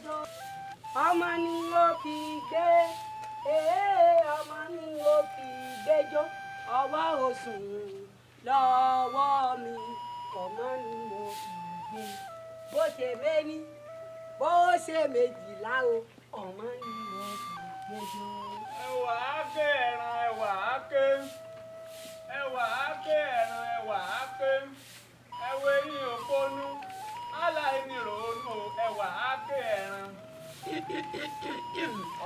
ọmọ ni ó fi gbé ọmọ ni ó fi gbẹjọ́ ọwọ́ òsùn lọ́wọ́ mi ọmọ ni ó fi gbé bó ṣe méní bó ṣe méjìlá o ọmọ ni ó fi gbẹjọ́. ẹwà á ké ẹran ẹwà á ké ẹwà á ké ẹran ẹwà á ké ẹwà eyín òpónú aláìní ròónù ẹwà á ké ẹran.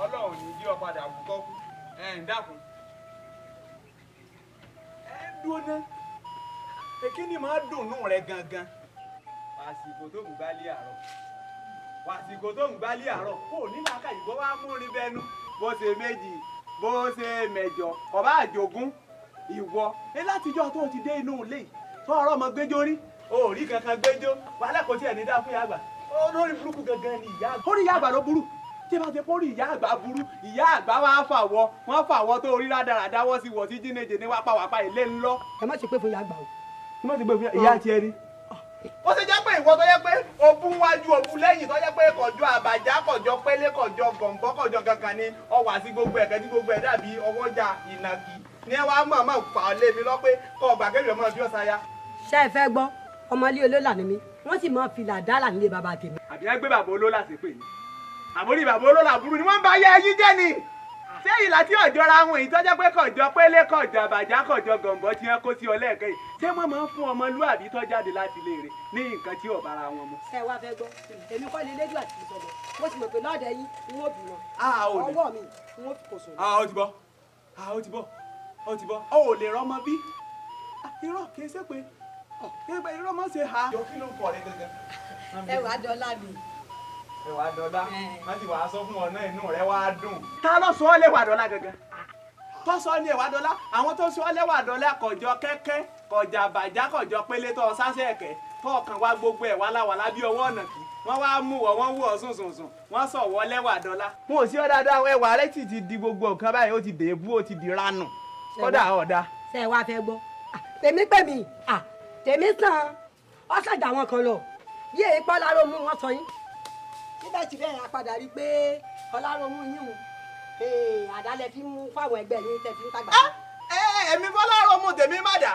Ọlọ́run ní jí ọ padà kú kọ́kú ń dákun. ẹ dúró ná èkí ni màá dùnnú rẹ gangan. wàsíkò tó ń gbálí àárọ̀ wàsíkò tó ń gbálí àárọ̀ kò ní làákà ìbọn wá mú rí bẹnu bó ṣe méjì bó ṣe mẹ́jọ ọba àjogún ìwọ ẹ látijọ́ tó ti dé inú ilé tó ọ̀rọ̀ ọmọ gbẹjọ rí òòrí kankan gbẹjọ wàhálà kò tiẹ̀ ní dá fún yàgbà olórí burúkú gangan ni ìyá àgbà. orí ìyá àgbà ló burú tí bá ti pórí ìyá àgbà burú ìyá àgbà wá fàwọ wọn fàwọ tó orí rádaràdá wọ sí wọ sí jínéje ní wápáwápá ilé ńlọ. ẹ má ṣe pé fún ìyá àgbà o. ẹ má ṣe pé fún ìyá tiẹ̀ ni. ó ṣe jẹ́ pé ìwọ tó yẹ pé òbú wájú òbú lẹ́yìn tó yẹ pé kọjọ àbàjá kọjọ pélé kọjọ gọ̀ǹbọ́ kọjọ kankan ni ọwà sí gbogbo ẹ̀kẹ́ tí gbogbo ẹ̀ dàbí ọwọ́jà ìnàkì ní ẹ wá mọ̀ fà á lé mi lọ pé kọ́ ọgbà kébì ọmọ bí ọ̀sá ya. ṣé ẹ fẹ́ gbọ́ ọmọlé olólà ni mí wọ́n sì máa fìlà dálà nílé bàbá tèmi. àbí ẹ gbé bàbá olólà sí pè ní àmórí bàbá olólà burú ni wọ́n bá yẹ ẹyin jẹ́ ni ṣé ìlà tí ọ̀jọ́ra àwọn èyí tọ́jọ́ pé kọ̀jọ́ pélé kọ̀jọ́ àbàjá kọ̀jọ́ gọ̀ǹbọ́ tí wọ́n kó sí ọlẹ́ẹ̀kẹ́ yìí ṣé wọ́n máa ń fún ọmọlúàbí tó jáde láti ilé rẹ̀ ní nǹkan tí ò bára wọn mu. ẹ wá fẹ́ gbọ́ èmi kọ́ lè léjú àti ìsọ̀bọ̀ mo sì mọ̀ pé lọ́dẹ yín n ó bì wọn ọwọ́ mi n ó kò sùn. ó ti bọ́ ó ti bọ́ ó ti bọ́ ó ò lè rọ́mọ bí irọ́ kì í ṣe pé irọ́ mọ́ ṣe ha. yọ kí ló ń kọ́ ọ gẹ́gẹ́. ẹ wàá dọ́là mi. ẹ wàá dọ́là má ti wàá sọ fún ọ náà inú rẹ wàá dùn. ta ló sọ ọ́ lé wàá dọ́là gẹ́gẹ́ tó sọ ní ẹ̀wà dọ́là àwọn tó sọ ọ́ lé wàá dọ́là kọjọ kẹ́kẹ́ kọjá bàjá kọjọ pélé tó sáṣẹ́ ẹ̀kẹ́ tó ọkàn wá gbogbo ẹ̀ wàláwàlá bí ọwọ́ ọ̀nà kì wọ́n wá mú wọ́ wọ́n wú ọ sùnsùnsùn wọ́n sọ wọ́ lẹ́wà dọ́là. wọn ò sí ọ dáadáa ẹwà rẹ sì ti di gbogbo nǹkan báyìí ó ti dèébú ó ti di ránù kódà ọ̀dà. ṣé ẹ wá fẹ́ gbọ́ tèmi pè mí tèmi sàn ọ́ sàjà wọn kan lọ bí èyí pọ́ láró mú wọn sọ yín síbẹ̀síbẹ̀ àpadà rí i pé ọláró mú yín o àdálẹ̀ fi mú fáwọn ẹgbẹ́ yín tẹ̀ fi ń tàgbà. èmi fọláró mú tèmi má dà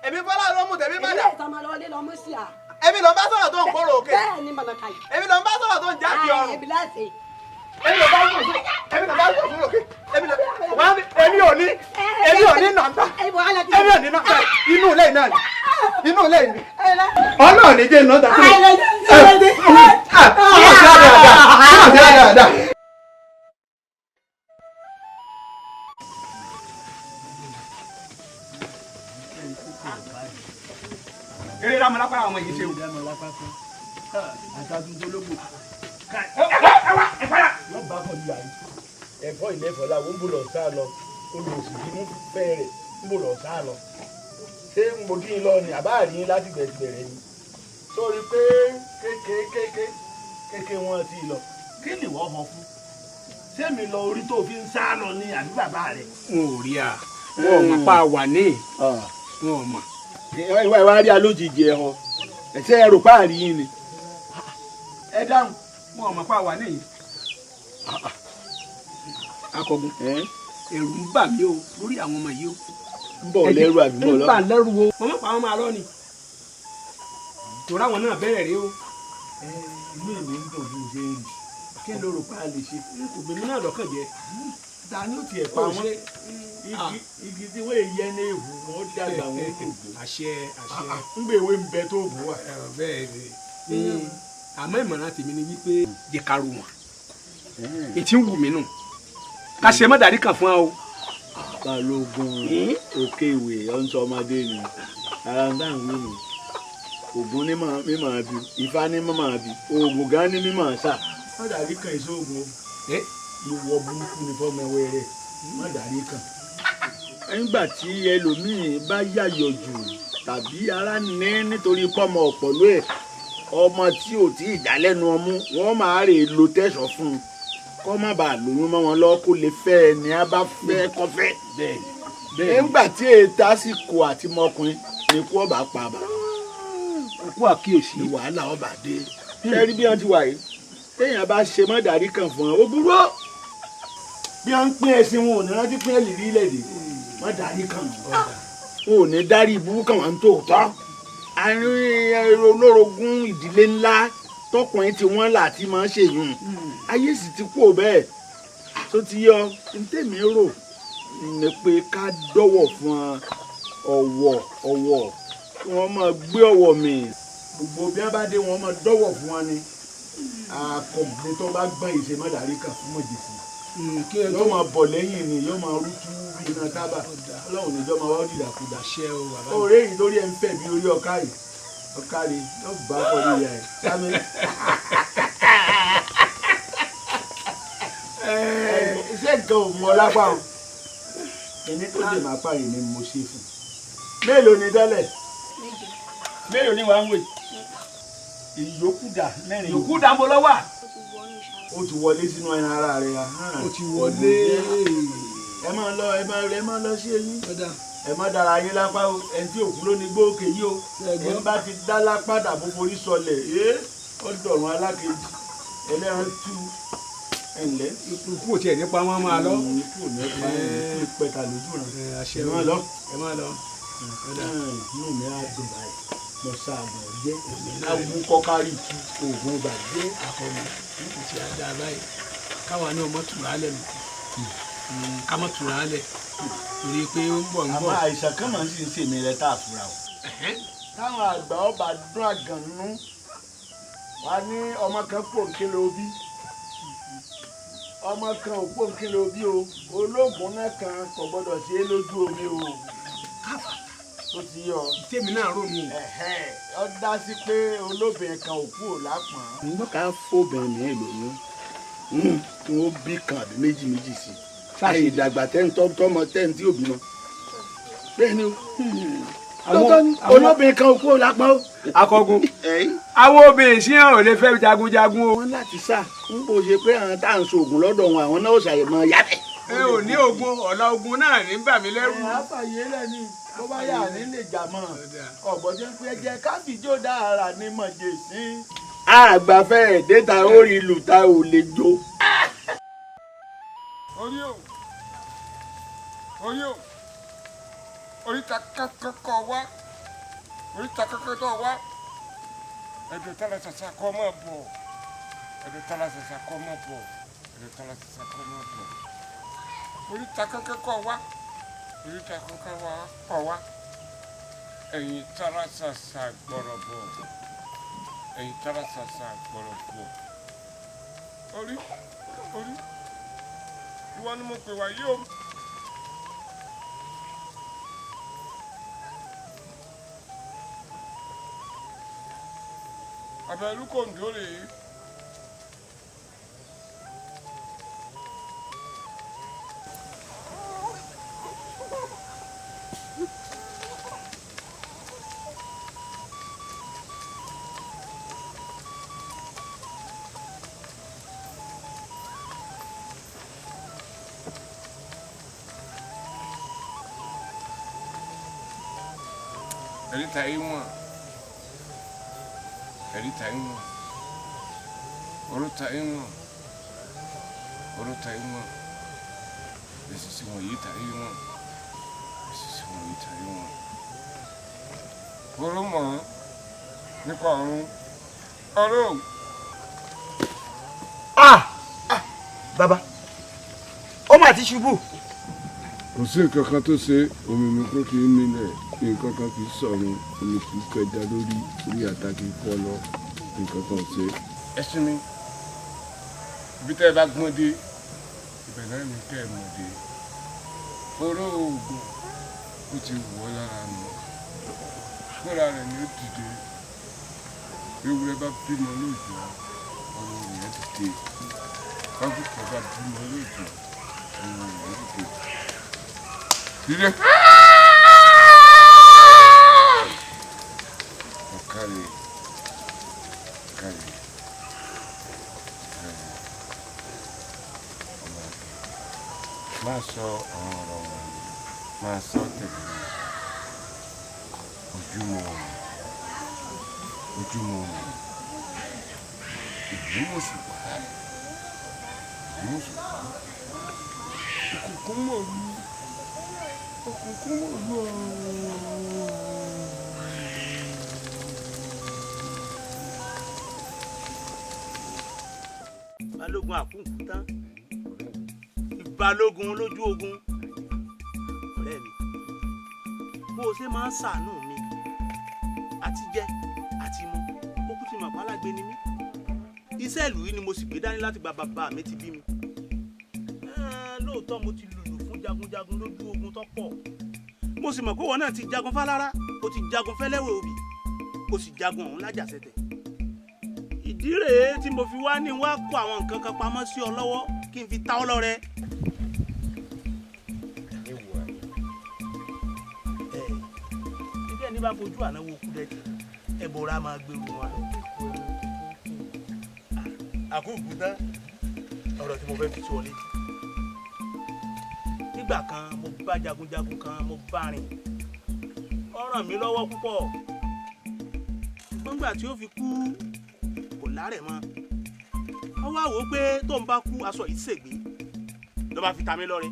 èmi fọláró mú tèmi má dà. èmi lè tọmọ lọ lé lọmọ sí à. èmi ló ń bá sọ̀rọ̀ tó ń kóró òkè. bẹ́ẹ̀ ni mọ̀nàkà yìí. èmi ló ń bá sọ̀rọ̀ tó ń jáde ọrùn. èmi láti. èmi ló bá sọ̀rọ̀ òkè. èmi ò ní nàgbà. èmi ò ní nàgbà. inú ilé náà ni. inú ilé ni. ọlọ́ọ̀ ní jẹ́ iná dàtí. eré rámọ lápá àwọn èyí ṣe o. àtàkùn tó lóko. wọ́n bá kọ́ ìyá yìí. ẹ̀fọ́ ilé ẹ̀fọ́ la wọ́n ń bò lọ sá lọ olùsì bí mú fẹ́rẹ̀ ń bò lọ sá lọ. ṣé mo dín in lọ ni àbá àrí láti bẹ̀rẹ̀ ni. sórí pé kéèké wọn ti lọ. kí ni wọ́n mọ fún? ṣé mi lọ orí tó fi ń sá lọ ni àbí bàbá rẹ̀? n ò rí a wọn ò mọ̀ pa wà ní wọn ò mọ̀. ìwà rí alójijì ẹ̀ họ ẹ̀ṣẹ́ ẹ̀rù páàrí yín ni. ẹ dáhùn wọn ò mọ̀ pa wà ní. akọgun ẹ̀rù ń bà mí o lórí àwọn ọmọ yìí o. ń bọ̀ lẹ́rù àbí bọ̀ lọ́rùn. ń bà lẹ́rù o. wọ́n mọ̀ pa àwọn máa lọ ni. tòrá àwọn náà bẹ̀rẹ̀ rí o. inú èmi ń dùn fún ṣe é rí. kí ló rò pé a lè ṣe? kò bẹ̀mí náà lọ́kàn jẹ́. ta ni ó tiẹ̀ pa wọ́n? igi tí wọ́n yẹ ní ewu wọ́n dàgbà wọn tó gbó. àṣẹ àṣẹ. ń gbé ìwé ń bẹ tó bù wá. bẹ́ẹ̀ ni àmọ́ ìmọ̀ràn tèmi ni wípé jẹ́ ká ro wọn. ètí ń wù mí nù ká ṣe mọ́ dàrí kan fún wa o. balógun òkè ìwé ọ̀nsọ ọmọdé ni ara ń dáhùn wí ni ògùn ní mímọ̀ bí ifá ní mímọ̀ bí oògùn gan ní mímọ̀ sá. má dàrí kan èso oògùn o ìwọ burúkú ni fọmọ ẹwẹ rẹ má dàrí kan. nígbà tí ẹlòmíín bá yàyọ̀ jù tàbí ara ní nítorí pọ́mọ ọ̀pọ̀lọ́ ẹ̀ ọmọ tí ò tí ì dá lẹ́nu ọmú wọ́n máa rè lo tẹ̀sán fún un kọ́ má bàa lóyún mọ́ wọn lọ́wọ́ kó lè fẹ́ ẹni á bá fẹ́ kọ́fẹ́. bẹ́ẹ̀ nígbà tí ètò àsìkò àti mọkùnrin ni kú ọba pa bá. kú àkíyèsí. ni wàhálà ọba dé. ṣé rí bí wọ́n ti wà yìí téèyàn bá ṣe mọ́ darí kan fún ọ ó burú ó bí wọ́n ń pín ẹṣin wọn ò ní rántí pín ẹ̀lì lédè mọ́ darí kan wọn ò ní darí ìbúrú kan wọn tó tọ́ àárín olórogún ìdílé ńlá tọkùnrin tí wọ́n là tí máa ń ṣèyún ayé sì ti kú bẹ́ẹ̀ tó ti yọ ntẹ̀mí rò ní pé ká dọ́wọ̀ fún ọ̀wọ̀ kí wọ́n máa gbé ọ̀wọ̀ mi gbogbo bí wọ́n bá dé wọ́n máa dọ́wọ̀ fún wọn ni àkọ́gbọ́n tó bá gbọ́n ìṣe má darí kan fún mọ̀jẹ̀sí yóò máa bọ̀ lẹ́yìn ni yóò máa rútú bí iná tábà ọlọ́run níjọ́ máa wá ó dìdàkudà òré yìí lórí ẹ̀ ń fẹ̀ bí orí ọ̀ká yìí yóò bá kọ́ ní ìyá ẹ̀ sámi. iṣẹ́ nǹkan ò mọ lápá o ẹni tó lè máa pààyàn ni mo ṣe fún mélòó ni tẹ́lẹ̀ mélòó ni wàá ń wè ìyókù dà mẹ́rin ìyókù dà mo lọ́wọ́ ó ti wọlé sínú ẹran ara rẹ̀ ó ti wọlé ẹ máa lọ sí eyín ẹ má dára yín lápá o ẹni tí òkú ló ní gbóòkè yìí o ẹni bá ti dá lápá dàbò forí sọlẹ̀ ó dọ̀rùn alákejì ẹlẹ́ran tú ẹ̀ǹlẹ́. ikú ò tiẹ̀ nípa wọn máa lọ. ikú ò nípa ikú ìpẹ̀ka lójú rẹ̀ ẹ má lọ. inú mi á dùn báyìí lọ sáàgùn ọ̀jẹ́ agun kọ́kárí tu oògùn ìbàjẹ́ àkọ́mọ nípa ti àdá báyìí káwa náà mọ́ tùrà á lẹ̀ nù ká mọ́ tùrà á lẹ̀ torí pé ó ń bọ̀ ń bọ̀. àmọ́ àìsàn kan máa ń sì ń ṣèmi rẹ tá a fura o. táwọn àgbà ọba dún àgànnú wa ní ọmọ kan pò nkele obi ọmọ kan ò pò nkele obi o olóògùn náà kan kò gbọdọ̀ ṣe é lójú omi o tó ti yọ. tèmi náà rò mí. ọ dá sí pé olóbìnrin kan ò kúrò lápọ̀n. nígbà ká fóbìnrin mi lóyún tí wọ́n bí kan àbí méjì sí i ṣáà ìdàgbà tọ́mọ tí òbí mọ. bẹ́ẹ̀ ni olóbìnrin kan ò kúrò lápọ̀n o. akọgun àwọn obìnrin sí àwọn ò lè fẹ́ jagunjagun o. wọ́n láti sá n kò ṣe pé àwọn tá à ń ṣoògùn lọ́dọ̀ wọn àwọn náà ò ṣàyẹ̀mọ́ yàtẹ̀. ẹ ò ní ogun ọ̀la ogun náà ní bà mí lẹ́rù. àfàyè lẹ́ni tó bá yà ní lè jà mọ́ ọ̀bọ̀n tí ń pẹ́ jẹ́ káfíjó dára ní mọ̀jẹ̀ sí. àgbàfẹ́ ẹ̀dẹ́ta orí ìlú ta ò lè jó. oríta kankan wá oríta kankan tó wá ẹ̀dùn tálà ṣàṣà kọ́ mọ́ bọ̀ ẹ̀dùn tálà ṣàṣà kọ́ mọ́ bọ̀ ẹ̀dùn tálà ṣàṣà kọ́ mọ́ bọ̀ oríta kankan kọ́ wá oríta kankan kọ́ wá ẹ̀yìn tálà ṣàṣà gbọ́rọ̀ bọ̀ ẹ̀yìn tálà ṣàṣà gbọ́rọ̀ bọ̀ orí ìwọ ni mo pè wá yìí o. Abẹ́lú kò ń dóre yìí. Ẹ̀rí ta yín wọ̀n. Ẹ̀rí ta yín wọ̀n. Orúta yín wọ̀n. Orúta yín wọ̀n. Èsìsì wọ̀n yìí ta yín wọ̀n. Èsìsì wọ̀n yìí ta yín wọ̀n. Oró mọ̀ nípa ọ̀run. Ọ̀rọ̀. Bàbá ó mà ti ṣubú. Kò sí nǹkan kan tó ṣe omi mi kó kì í nílẹ̀ nǹkan kan kì í sọ̀run omi kì í kẹja lórí orí àtà kì í fọ́ lọ nǹkan kan ṣe. Ẹ sinmi ibi tẹ́ ẹ bá gbọ́n dé ibẹ̀ náà ní kẹ́ ẹ mọ̀ dé oró oògùn ó ti wọ̀ lára mi fúnra rẹ̀ ni ó dìde ewúrẹ́ bá bímọ lóòjọ́ ọmọ rẹ̀ dìde bábùkọ̀ bá bímọ lóòjọ́ ọmọ rẹ̀ dìde. Dìde. Ọ̀kàrẹ̀ máa sọ àwọn ọ̀rọ̀ wọ̀nyí máa sọ tẹ̀lé ojúmọ́ ìbí mo sì wá mo sì wá òkùnkùn mọ̀ lù òkùnkùn mọ̀ lù balógun àkúnkù tán ìbalógun lójú ogun ọ̀rẹ́ mi bó o ṣe máa ń ṣàánú mi àti jẹ àti mu ó kú ti mọ̀ pálágbé ni mí iṣẹ́ ìlú yìí ni mo sì gbé dání láti gba bàbá mi ti bí mi lóòótọ́ mo ti lùlù fún jagunjagun lójú ogun tó pọ̀ mo sì mọ̀ pé wọn náà ti jagun fálára o ti jagun fẹ́lẹ́wẹ̀ òbí o sì jagun ọ̀hún lájàsẹ̀tẹ̀ ìdí rèé tí mo fi wá ní wá kó àwọn nǹkan kan pamọ́ sí ọ lọ́wọ́ kí n fi ta ọ́ lọ́rẹ. nígbà ní bá fojú ànáwó kú dẹ́jẹ́ ẹ̀bùrà máa gbèrú wọn lọ. àkókò tán ọ̀rọ̀ tí mo fẹ́ fi sọ létí. nígbà kan mo bá jagunjagun kan mo bá rìn ó ràn mí lọ́wọ́ púpọ̀ ṣùgbọ́n nígbà tí ó fi kú lárẹ̀ mọ́ ọ wá wò ó pé tó ń bá kú aṣọ yìí ṣègbè ló bá fi ta mí lọ́rẹ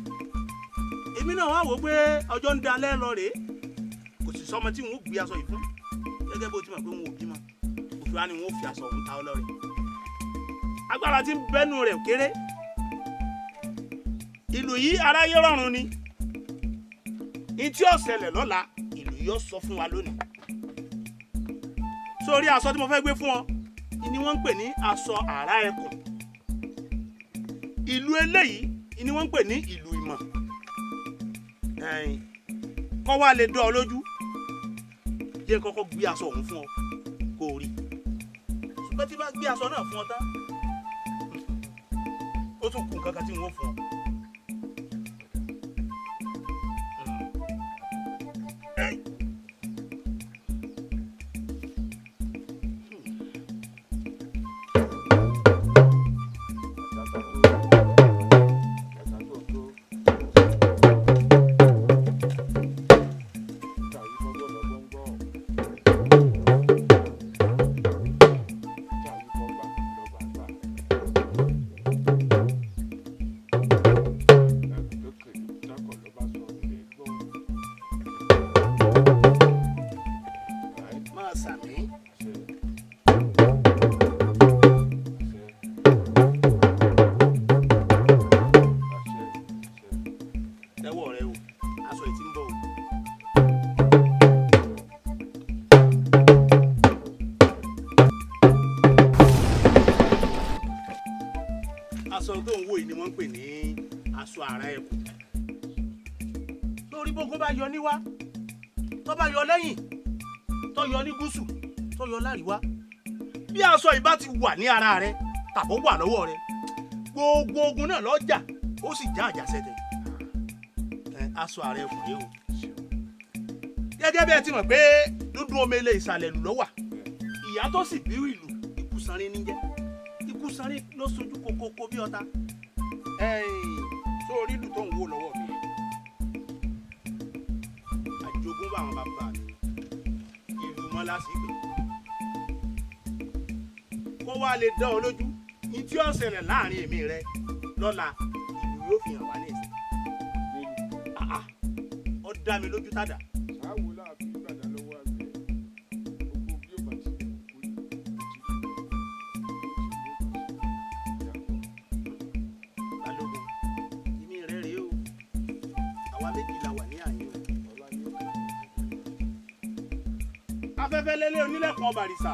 èmi náà wá wò ó pé ọjọ́ ń dalẹ̀ lọ́rẹ kò sì sọmọ tí n ó gbé aṣọ yìí fún gẹ́gẹ́ bó ti mọ̀ pé n ò bímọ òfin wa ni n ó fi aṣọ òun ta ọ lọ́rẹ agbára tí ń bẹ́nu rẹ̀ kéré ìlú yìí aráyé rọrùn ni ní tí ó ṣẹlẹ̀ lọ́la ìlú yìí ó sọ fún wa lónìí sórí aṣọ tí mo fẹ́ gbé fún ọ ni wọ́n ń pè ní aṣọ àrá ẹkùn ìlú eléyìí ni wọ́n ń pè ní ìlú ìmọ̀ kọ́ wá lè dán ọ lójú jẹ́ kọ́kọ́ gbé aṣọ ọ̀hún fún ọ kó o rí ṣùgbọ́n tí bá gbé aṣọ náà fún ọ tán ó tún kù nǹkan kan tí wọ́n fún ọ. aṣọ tó ń wò yìí ni wọ́n ń pè ní aṣọ àrá ẹkùn lórí bógun bá yọ níwá tó bá yọ lẹ́yìn tó yọ ní gúúsù tó yọ láríwá bí aṣọ yìí bá ti wà ní ara rẹ tàbó wà lọ́wọ́ rẹ gbogbo ogun náà ló jà ó sì já àjàṣẹ́tẹ̀ aṣọ àrá ẹkùn yìí o gẹ́gẹ́ bí ẹ ti mọ̀ pé dúdú omele ìsàlẹ̀ ìlú ló wà ìyá tó sì bí ìlú ikú sanre níjẹ́ ikú sanre ló sojú kokoko bí ọ̀tá sórí ìlú tó ń wò lọ́wọ́ mi àjogún bá àwọn bàbá mi ìlú mọ́lá sí pé kó wá lè dán ọ lójú ní tí ó ṣẹlẹ̀ láàrin èmi rẹ lọ́la ìlú yóò fi hàn wá ní ìsìn ó dá mi lójú tádà. afẹ́fẹ́ lélẹ̀ onílẹ̀kùn ọbàrìṣà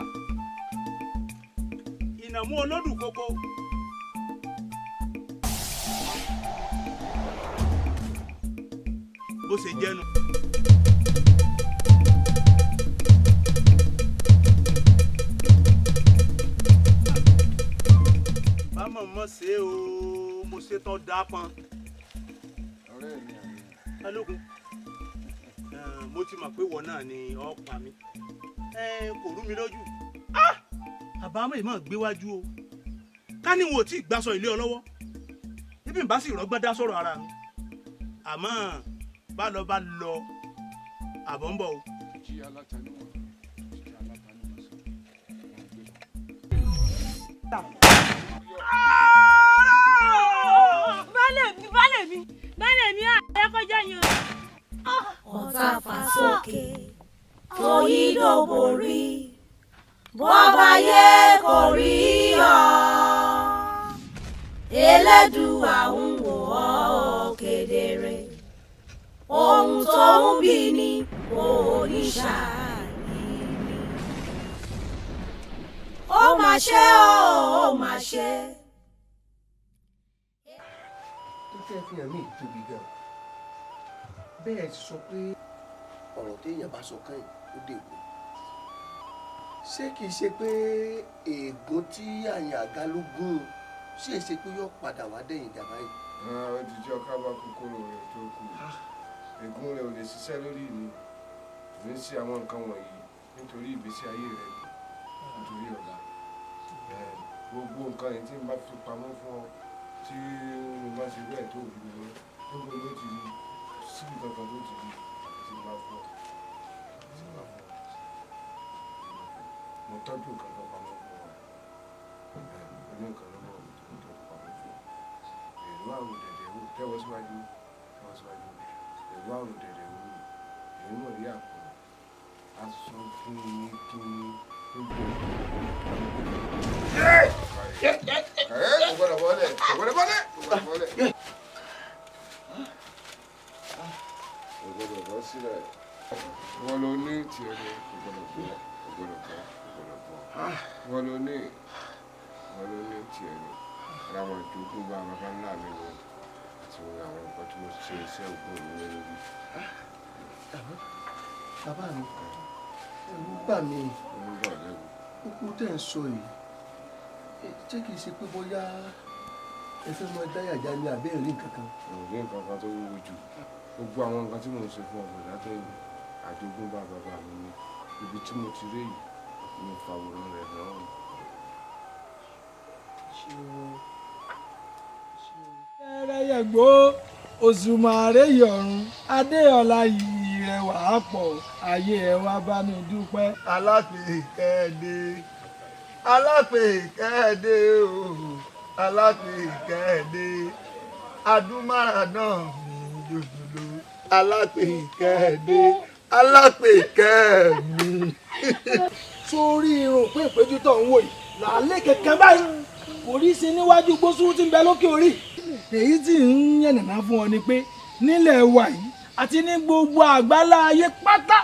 ìnàmú olódù kókó bó ṣe jẹ́nu. bámọ̀ mọ̀ ṣe o mo ṣe tán dá pọn. Balógun mo ti mọ̀ pé wọ́n náà ni ọ́ pa mí kò rú mi lójú àbámọ̀ yìí máa gbéwájú o ká ní wọn ò tí ì gbàsọ ilé ọ lọ́wọ́ ibi ìbá sì rọ́gbọ́n dá sọ̀rọ̀ ara mi àmọ́ bá lọ àbọ̀ ń bọ̀ o. yídò borí bọ́ba yé kò rí ọ Elédùà ń wò ọ́ kedere ohun tó ń bí ni oníṣàní ó mà ṣe ó mà ṣe. tó fẹ́ fi hàn mí tóbi gan bẹ́ẹ̀ sọ pé ọ̀rọ̀ téèyàn bá sọ kàn ó dègbò ṣé kìí ṣe pé ègún tí àyàn àga ló gún ṣé ṣe pé yóò padà wá dẹ̀yìn ìjà báyìí. àwọn jíjọ kábà kòkòrò rẹ tó kù ègún rẹ ò lè ṣiṣẹ́ lórí mi ò ní sí àwọn nǹkan wọ̀nyí nítorí ìgbésí ayé rẹ nítorí ọ̀la gbogbo nǹkan yìí tí n bá fi pamọ́ fún ọ tí mo bá ṣe bẹ́ẹ̀ tó rí mi gbogbo ló ti rí síbi kankan tó ti rí tí n bá fún ọ tí n bá fún ọ mo tọ́jú nǹkan kan pamọ́ fún ọ mo ní nǹkan lọ́wọ́ mo tọ́jú pamọ́ fún ọ èrò àrùn dẹ̀dẹ̀ wò tẹ́wọ́ síwájú èrò àrùn dẹ̀dẹ̀ wò èyí mọ̀ rí àpò aṣọ fún mi kí n gbogbo ọgbọ́dọ̀ bọ́lẹ̀. Ọgbọ́dọ̀ bọ́ sílẹ̀. Wọ́n ló ní tiẹ̀ ní ọgbọ́dọ̀ bọ́. Wọ́n ló ní tiẹ̀ ní. Ara wọn ìjókòó bá bàbá ńlá mi lọ àti àwọn nǹkan tí mo ṣe iṣẹ́ ògbóòn mi lórí. Bàbá mi ẹ̀rù bà mí kúkú tẹ̀ ń sọ yìí ṣé kìí ṣe pé bóyá ẹ fẹ́ mọ dáyàjá ní abẹ́rẹ́ nǹkan kan. Òní nǹkan kan tó wúwo jù gbogbo àwọn nǹkan tí mò ń ṣe fún ọmọ ìdátẹ́yìn àjogúnbá bàbá mi ní ibi tí mo ti rí yìí mo fàwòrán rẹ̀ náà. ẹrẹ́yẹ̀gbó òṣùmàrè yọ̀run adéọlá yìí rẹwà á pọ̀ ayé ẹ wá bá mi dúpẹ́. alápèkẹ́ẹ̀dé o alápèkẹ́ẹ̀dé adúmáradán mi jòjòló alápèkẹ́ẹ̀dé mi. sórí irun òpin ìpéjú tó ń wò yìí làálẹ̀ kẹ̀kẹ́ báyìí kò rí sí níwájú gbósù tí ń bẹ lókè orí. èyí tí ń yànnàná fún ọ ni pé nílẹ̀ wa yìí àti ní gbogbo àgbálá ayé pátá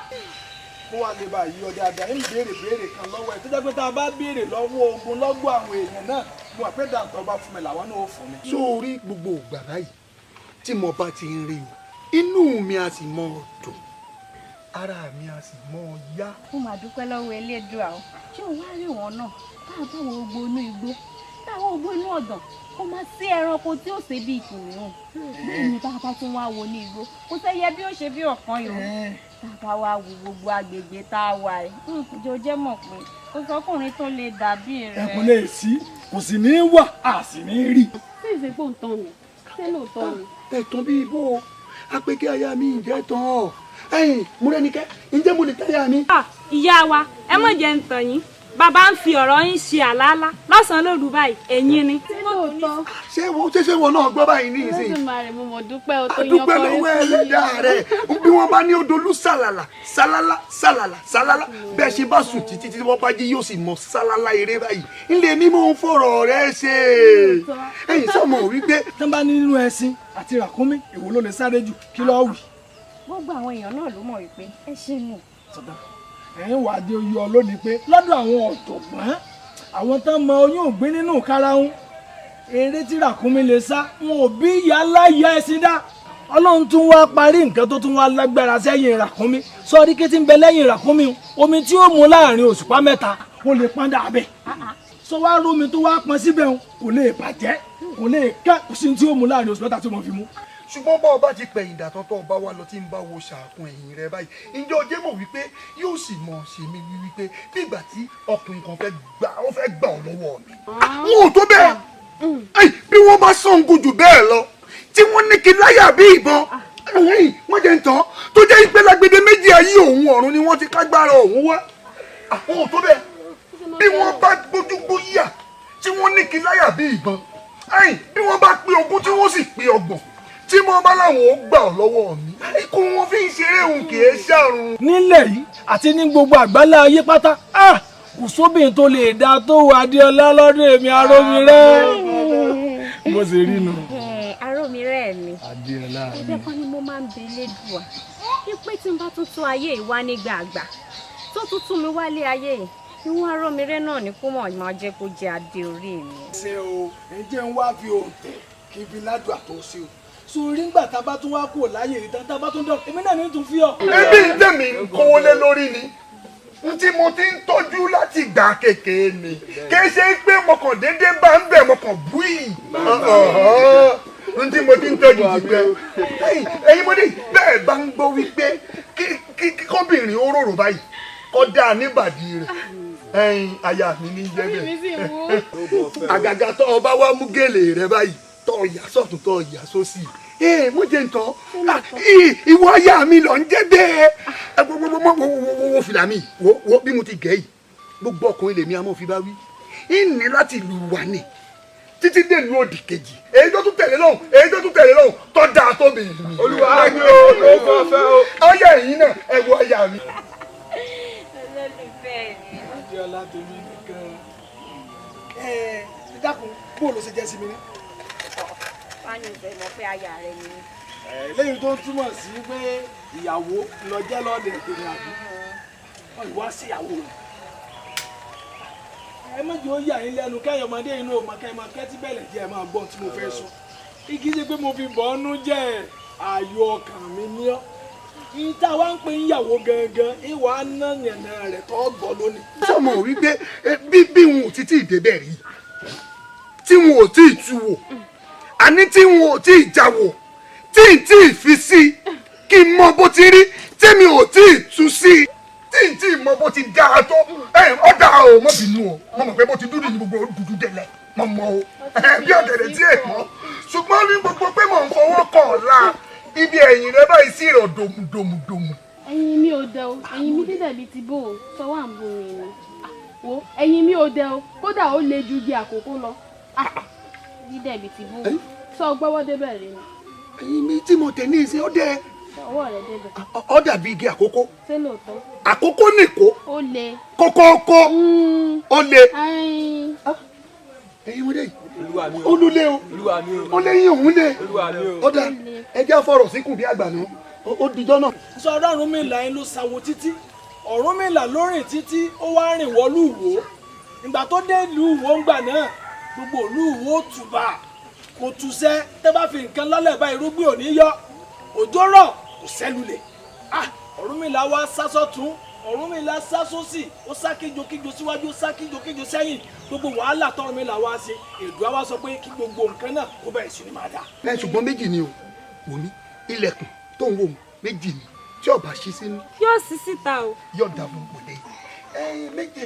kó wá lè bá yí ọ dáadáa ń béèrè kan lọ́wọ́ ẹ̀ tó jẹ́ pé tá a bá béèrè lọ́wọ́ ogun lọ́gbọ́ àwọn èèyàn náà mo wà pé dàtọ̀ bá fún mi làwọn náà ó fún mi. sórí gbogbo ògbà báyìí tí mo bá ti ń rí o inú mi a sì mọ dùn ara mi a sì mọ yá. ó máa dúpẹ́ lọ́wọ́ Elédùà o ṣé o wá rí wọn náà táwọn ogbó inú igbó táwọn ogbó inú ọ̀dàn kó má sí ẹranko tí ó ṣe bí kìnìún bẹ́ẹ̀ ni bàbá tún wá wo ní igbó kò sẹ́yẹ bí ó ṣe bí ọ̀kan yòó bàbá wa wo gbogbo agbègbè tá a wà ẹ̀ ìjọ jẹ́ mọ̀ pé kò sọkùnrin tó lè dàbí rẹ̀. ẹ kò lè sí kò sì ní wà á sì ní rí. ṣé ìṣèpò ń tán ni ṣé lóòótọ́ ni. ẹ̀tàn bíi ibo apẹ̀kẹ́ aya mi ìjẹ́ tán ọ́ ẹ̀yìn múrẹ́nikẹ́ ǹjẹ́ mo lè táyà mi. ìyá wa ẹ mọ̀ jẹ́ ń tàn yín bàbá ń fi ọ̀rọ̀ yín ṣe àlálá lọ́sàn-án lóru báyìí ẹ̀yin ni. ṣé wọn náà gbọ́ báyìí ní ìsìn. lọ́sùn máa rẹ̀ mo mọ̀ dúpẹ́ o tó yan dúpẹ́ lọ́wọ́ ẹlẹ́dàá rẹ̀ bí wọ́n bá ní odolú sàlàlà sàlàlà bẹ́ẹ̀ ṣe bá sùn títí tí wọ́n bá jí yóò sì mọ sàlàlà eré báyìí ńlẹ̀ ní mò ń fọ̀rọ̀ rẹ̀ ṣe ẹ̀yìn sọ́mọ wípé. tán bá nínú ẹṣin àti ràkúnmí èwo ló lè sáré jù kí ló wì. gbogbo àwọn èèyàn náà ló mọ̀ wípé ẹṣin nù. ẹ̀yin wà á di oyè ọ lónìí pé lọ́dọ̀ àwọn ọ̀jọ̀gbọ́n àwọn tán mọ oyún ògbín nínú karahun eré tí ràkúnmí lè sá wọn ò bí ìyá láyà ẹṣin dá ọlọ́run tún wá parí nǹkan tó tún wá lágbára sẹ́yìn ràkúnmí sọ́ọ́rí ké tí ń bẹ lẹ́yìn ràkúnmí omi tí ó mu láàrin òṣùpá mẹ́ta ó lè pọ́n dàbẹ̀ sọ wá rómi tó wá pọn síbẹ̀ kò lè bàjẹ́ kò lè ká kò sí tí ó mu láàrin òṣùpá mẹ́ta tí mo fi mú. ṣùgbọ́n bá ọba ti pẹ̀yìn dà tọ́tọ́ ọba wa lọ tí ń bá wo ṣàkun ẹ̀yìn rẹ báyìí ǹjẹ́ ọjẹ́ mọ̀ wípé yóò sì mọ̀ ṣe mí wípé bí ìgbà tí ọkùnrin kan fẹ́ gbà ọ́ lọ́wọ́ mi. wọn ò tó bẹ́ẹ̀ bí wọ́n bá Ṣàngó jù bẹ́ẹ̀ lọ tí wọ́n ní kí láyà bí ìbọn wọ́n jẹ́ ń tán tó jẹ́ ìpè lágbèdè méjì ayé òun ọ̀run ni wọ́n ti kágbára òun wá. àwọn ò tó bẹ́ẹ̀ bí wọ́n bá gbójúgbó yà tí wọ́n ní kí láyà bí ìbọn bí wọ́n bá pé ogún tí wọ́n sì pé ọgbọ̀n tí tí mo bá láwọn ó gbà lọ́wọ́ mi kó wọn fi ń ṣeré òun kì í ṣàrùn. nílẹ̀ yìí àti ní gbogbo àgbálá ayé pátá kò sóbìnrin tó lè dá tó wà Adéọlá lọ́dún èmi Arómirẹ́ mo sì rí nu. Arómirẹ́ mi Adéọlá mi ẹgbẹ́ kan ni mo máa ń bẹ lédùá wípé tí n bá tún tún ayé ìwá nígbà àgbà tó tún tún mi wálé ayé yìí ìwọ̀n Arómirẹ́ náà ni kó mọ̀ máa jẹ́ kó jẹ́ adé orí mi. ṣé o ẹ jẹ́ ń wá fi òǹtẹ̀ kí n fi ládùn àtúnṣe o sórí ńgbà tá a bá tún wá kúrò láyé ìta tá a bá tún dọ̀ èmi náà ní tún fi ọ. ebi ń tẹ̀mí ń kówó lé lórí ni tí mo ti ń tọ́jú láti gbà kékeré ni kì í ṣe pé mo kàn déédéé bá ń bẹ̀ mo kàn búì tí mo ti ń tọ́jú ti pẹ́ ẹ̀yin mo ní bẹ́ẹ̀ bá ń gbọ́ wípé kí kọ́bìnrin ó rorò báyìí kọ́ dáa níbàdí rẹ̀ aya mi ní jẹ́ bẹ́ẹ̀ àgàgà tó o bá wá mú gèlè rẹ báyìí tó o yà sọ́tún tó o yà sósì mo jẹ́ ntọ́ ìwọ aya mi lọ ń jẹ́ bẹ́ẹ̀ wo fìlà mi wo bí mo ti gẹ̀ yìí gbogbo ọkùnrin lèmi àmọ́ fi bá wí ìní láti lù wà ní títí dé lu òdì kejì èyí tó tún tẹ̀lé lọ́hùn tó dáa tó bì í. olúwa ni o ló fọ́ fẹ́ o. aya yìí náà ẹ wo aya mi. olólùfẹ́ mi. Adéọlá tèmi nìkan dákun bóòlù ṣe jẹ́ sí mi ní. wọ́n ní ìfẹ́ mọ̀ pé aya rẹ̀ ni. lẹ́yìn tó túmọ̀ sí pé ìyàwó lọ jẹ́ lọ́dẹ̀ tèmi àbí wọ́n ìwá sí ìyàwó rẹ̀. ẹ méjì ó yà yín lẹ́nu kẹ́yọ̀ ọmọdé inú ọmọ kẹ́yọ̀ máa kẹ́tí bẹ̀lẹ̀ jẹ́ ẹ máa gbọ́n tí mo fẹ́ sọ. igi ṣe pé mo fi bọ́ ọ́nú jẹ́ ayọ̀ ọkàn mi ní ọ́. ìta wa ń pè níyàwó gangan ìwà ná yànnà rẹ̀ tó gbọ́ lónìí. sọmọ wípé bí wọn ò títí ìdébẹ̀ rí tí wọn ò tí ì tu wò àní tí wọn ò tí ì já wò tí ì tí ì fi sí kí n mọ bó ti rí tèmi ò tí ì tu sí tí ì tí ì mọ bó ti dáa tó ọ̀dà o mọ̀ bínú o mo mọ̀ pé bó ti dúdú ní gbogbo dúdú délẹ̀ mo mọ̀ o bí ọ̀gẹ̀dẹ̀ tí èèmọ̀ ṣùgbọ́n ní gbogbo pé mò ń fọwọ́ kàn ọ́la ibi ẹ̀yìn rẹ báyìí sí ìrọ̀ dòmùdòmùdòmù. ẹ̀yin mi ò dẹ o ẹ̀yin mi dídẹ̀ bíi ti bò ó sọ́wọ́ à ń bo rìn ni wo ẹ̀yin mi ò dẹ o kódà ó le ju igi àkókò lọ dídẹ̀ bíi ti bò ó sọ gbọ́wọ́ débẹ̀ rẹ ni. ẹ̀yin mi tí mo tẹ̀ ní ìsìn ó dẹ ọwọ́ rẹ débẹ̀. ó dàbí igi àkókò. ṣé lóòótọ́. àkókò nìkó. ó le. kókókó. ó le. ẹ̀yin mo dé yìí olùlé o ó léyìn òun lé ó dá ẹjẹ fọ̀rọ̀ síkùn bí àgbà náà ó dijọ́ náà. sọ Ọ̀rúnmìlà yín ló ṣàwo títí Ọ̀rúnmìlà ló rìn títí ó wá rìn wọlú Ìwó ìgbà tó dé ìlú Ìwó ńgbà náà gbogbo ìlú Ìwó tùbà kò túṣẹ́ tẹ́ bá fi nǹkan lọ́lẹ̀ bá irúgbìn òní yọ òjò rọ̀ kò sẹ́lulẹ̀ Ọ̀rúnmìlà wá sásọ̀tún Ọ̀rúnmìlà sá sósì ó sá kíjokíjo síwájú ó sá kíjokíjo sẹ́yìn gbogbo wàhálà t'Ọ̀rúnmìlà wá ṣe Èdùà wá sọ pé kí gbogbo nǹkan náà kó bẹ̀rẹ̀ sí ni máa dà. ṣùgbọ́n méjì ni o wò mí ilẹ̀kùn tó ń wò mí méjì ni tí ọba ṣí sínú. yóò ṣí síta o. yóò dà fún òde méjì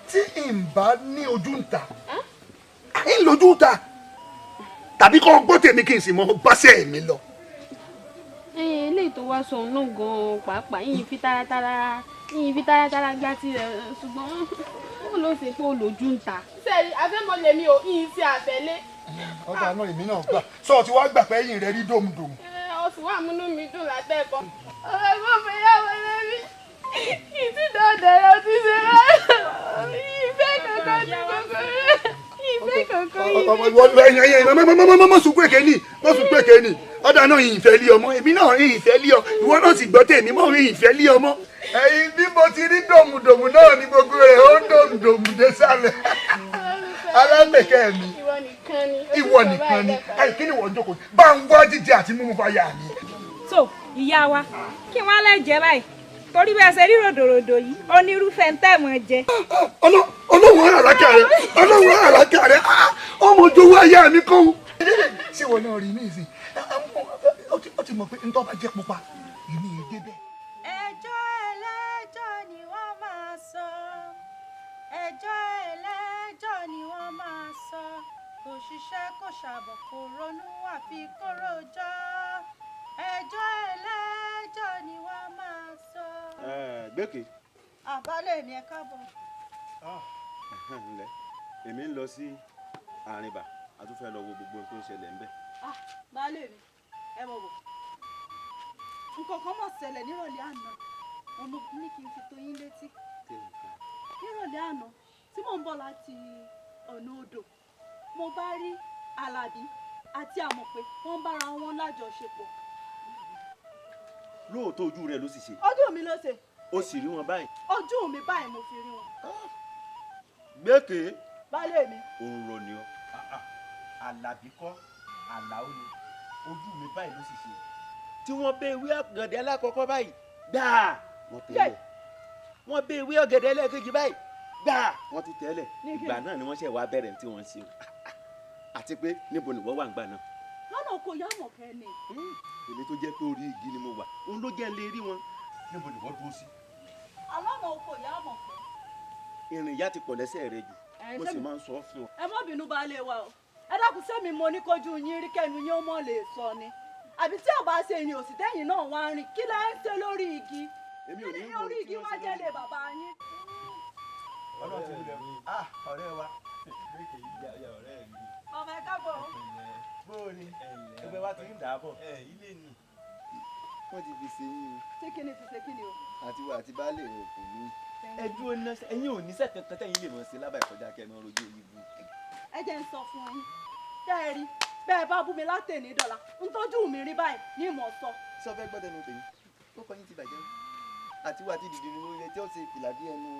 tí n bá ní ojú ń ta ń lójú ń ta tàbí kọ́ gbọ́ tèmi kí n sì mọ báṣẹ́ mi lọ. eléyìí tó wá sọ náà gan-an pàápàá yìí fi táratára gbá tirẹ̀ ṣùgbọ́n ó ló ṣe pé ó lójú ń ta. sẹ́ẹ̀rì afẹ́mọ́lẹ̀ mi ò yín sí àtẹ̀lé. ọ̀gá náà èmi náà gbà sọ ti wá gbà pé ẹ̀yìn rẹ rí dòmùdòmù. ọ̀sùn wà múnú mi dùn látẹ̀kọ́. ọ̀rẹ́ mọ̀ fẹ́ yàwó lẹ́rí ìtìdọ̀dẹ̀rẹ̀ ti ṣe rẹ̀ ìfẹ́ kankan ní gbogbo rẹ̀ ìfẹ́ kankan yìí. mọ sùn pé kéènì ọ̀dà náà ìfẹ́ lé ọmọ èmi náà ìfẹ́ lé ọ ìwọ náà sì gbọ́ tèmi mọ́ ìfẹ́ lé ọmọ. ẹ̀yin bí mo ti rí dòmùdòmù náà ní gbogbo rẹ̀ ó dòmùdòmù dé sálẹ̀ alámẹ̀kẹ́ mi ìwọ nìkan ni ẹ̀yìn kí ni wọ́n jókòó bá ń wá jíjẹ àti mímú bá yà mí. so ìyá wa kí wọ́n lè jẹ báyìí torí bẹ́ẹ̀ ṣe rí ròdòròdò yìí onírúfẹ́ ń tẹ̀ mọ́ jẹ. ọlọ́run àràkà rẹ̀ ọmọ ojúwọ́ ayé mi kọ́ ṣé wọn náà rí ní ìsìn ó ti mọ̀ pé ntọ́ bá jẹ́ pupa ìní èdè bẹ́ẹ̀. ẹjọ́ ẹlẹ́jọ́ ni wọ́n máa sọ ẹjọ́ ẹlẹ́jọ́ ni wọ́n máa sọ kò ṣiṣẹ́ kò ṣàbọ̀ kò ronú àfi kó rojọ́ ẹjọ́ ẹlẹ́jọ́ ni wọ́n máa sọ. gbẹ́kẹ̀. àbálẹ̀ ni ẹ káàbọ̀. ǹlẹ́ èmi ń lọ sí àrìnbà a tún fẹ́ lọ wo gbogbo tó ń ṣẹlẹ̀ ńbẹ̀. baálé mi ẹ mọ̀ bọ̀ nǹkan kan mọ̀ ṣẹlẹ̀ nírọ̀lẹ́ àná ọmọ ní kí n fi tó yín létí nírọ̀lẹ́ àná tí mò ń bọ̀ láti ọ̀nà odò mo bá rí Àlàbí àti Àmọ̀pé wọ́n ń bára wọn lájọṣepọ̀. lóòótọ́ ojú rẹ ló sì ṣe. ojú mi ló ṣe. o sì rí wọn báyìí. ojú mi báyìí mo fi rí wọn. gbẹ́kẹ̀. baálé mi. òun rọ ni ọ. Àlàbí kọ́ Àlàó ni ojú mi báyìí ló sì ṣe. tí wọ́n bẹ ewé ọ̀gẹ̀dẹ̀ alákọ̀ọ́kọ́ báyìí gbáà wọ́n tẹ́lẹ̀ wọ́n bẹ ewé ọ̀gẹ̀dẹ̀ ẹlẹ́ẹ̀kejì báyìí gbáà wọ́n tún tẹ́lẹ̀ ìgbà náà ni wọ́n ṣe wá bẹ̀rẹ̀ tí wọ́n ṣe o àti pé níbo ni wọ́n wà ń gbà náà. lọ́nà kò yá Àmọ̀kẹ́ ni. èmi tó jẹ́ pé orí igi ni mo wà òun ló jẹ́ lè rí wọn níbo ni wọ́n dúró sí. alọ́nà kò yá Àmọ̀kẹ́. ìrìn ìyá ti pọ̀ lẹ́sẹ̀ rẹ jù mo sì máa ń sọ fún ọ. ẹ má bínú baálé wa o ẹ dákun sẹ́mi mo ní kójú yín rí kẹ́nu yín ó mọ̀ lè sọ ni àbí tí ọba ṣe ìrìn òsì tẹ́yìn náà wá rìn kí lẹ́ ń ṣe lórí igi èmi ò ní ní orí igi wá jẹ́ lé bàbá yín. ọlọ́run ti wúlẹ̀ ọ̀rẹ́ wa ọmọ ẹ káàbọ̀. bóòni ẹgbẹ́ wa ti ń dà á bọ̀. ilé ni. wọ́n ti fi ṣe yín o. ṣé kí ni fi ṣe kí ni o. àti wà àti baálé rẹ̀ kò ní. ẹjú ọ̀nà ẹ̀yin ò ní sẹ́kẹ̀ kan tẹ́yìn lè mọ̀ sí lábàá ìkọjá kẹ́mi ọ̀rọ̀jọ́ yìí bú. ẹ jẹ́ ń sọ fún yín tẹ́ ẹ rí bẹ́ẹ̀ bá bú mi látẹ̀ní dọ́là ń tọ́jú mi rí báyìí ní ìmọ̀ sọ. sọ fẹ́ gbọ́dọ̀ nu tèmi ó kọ́ yín ti bàjẹ́ àti wà àti dìde ní orí ẹ tí ó ṣe fìlà bí ẹnu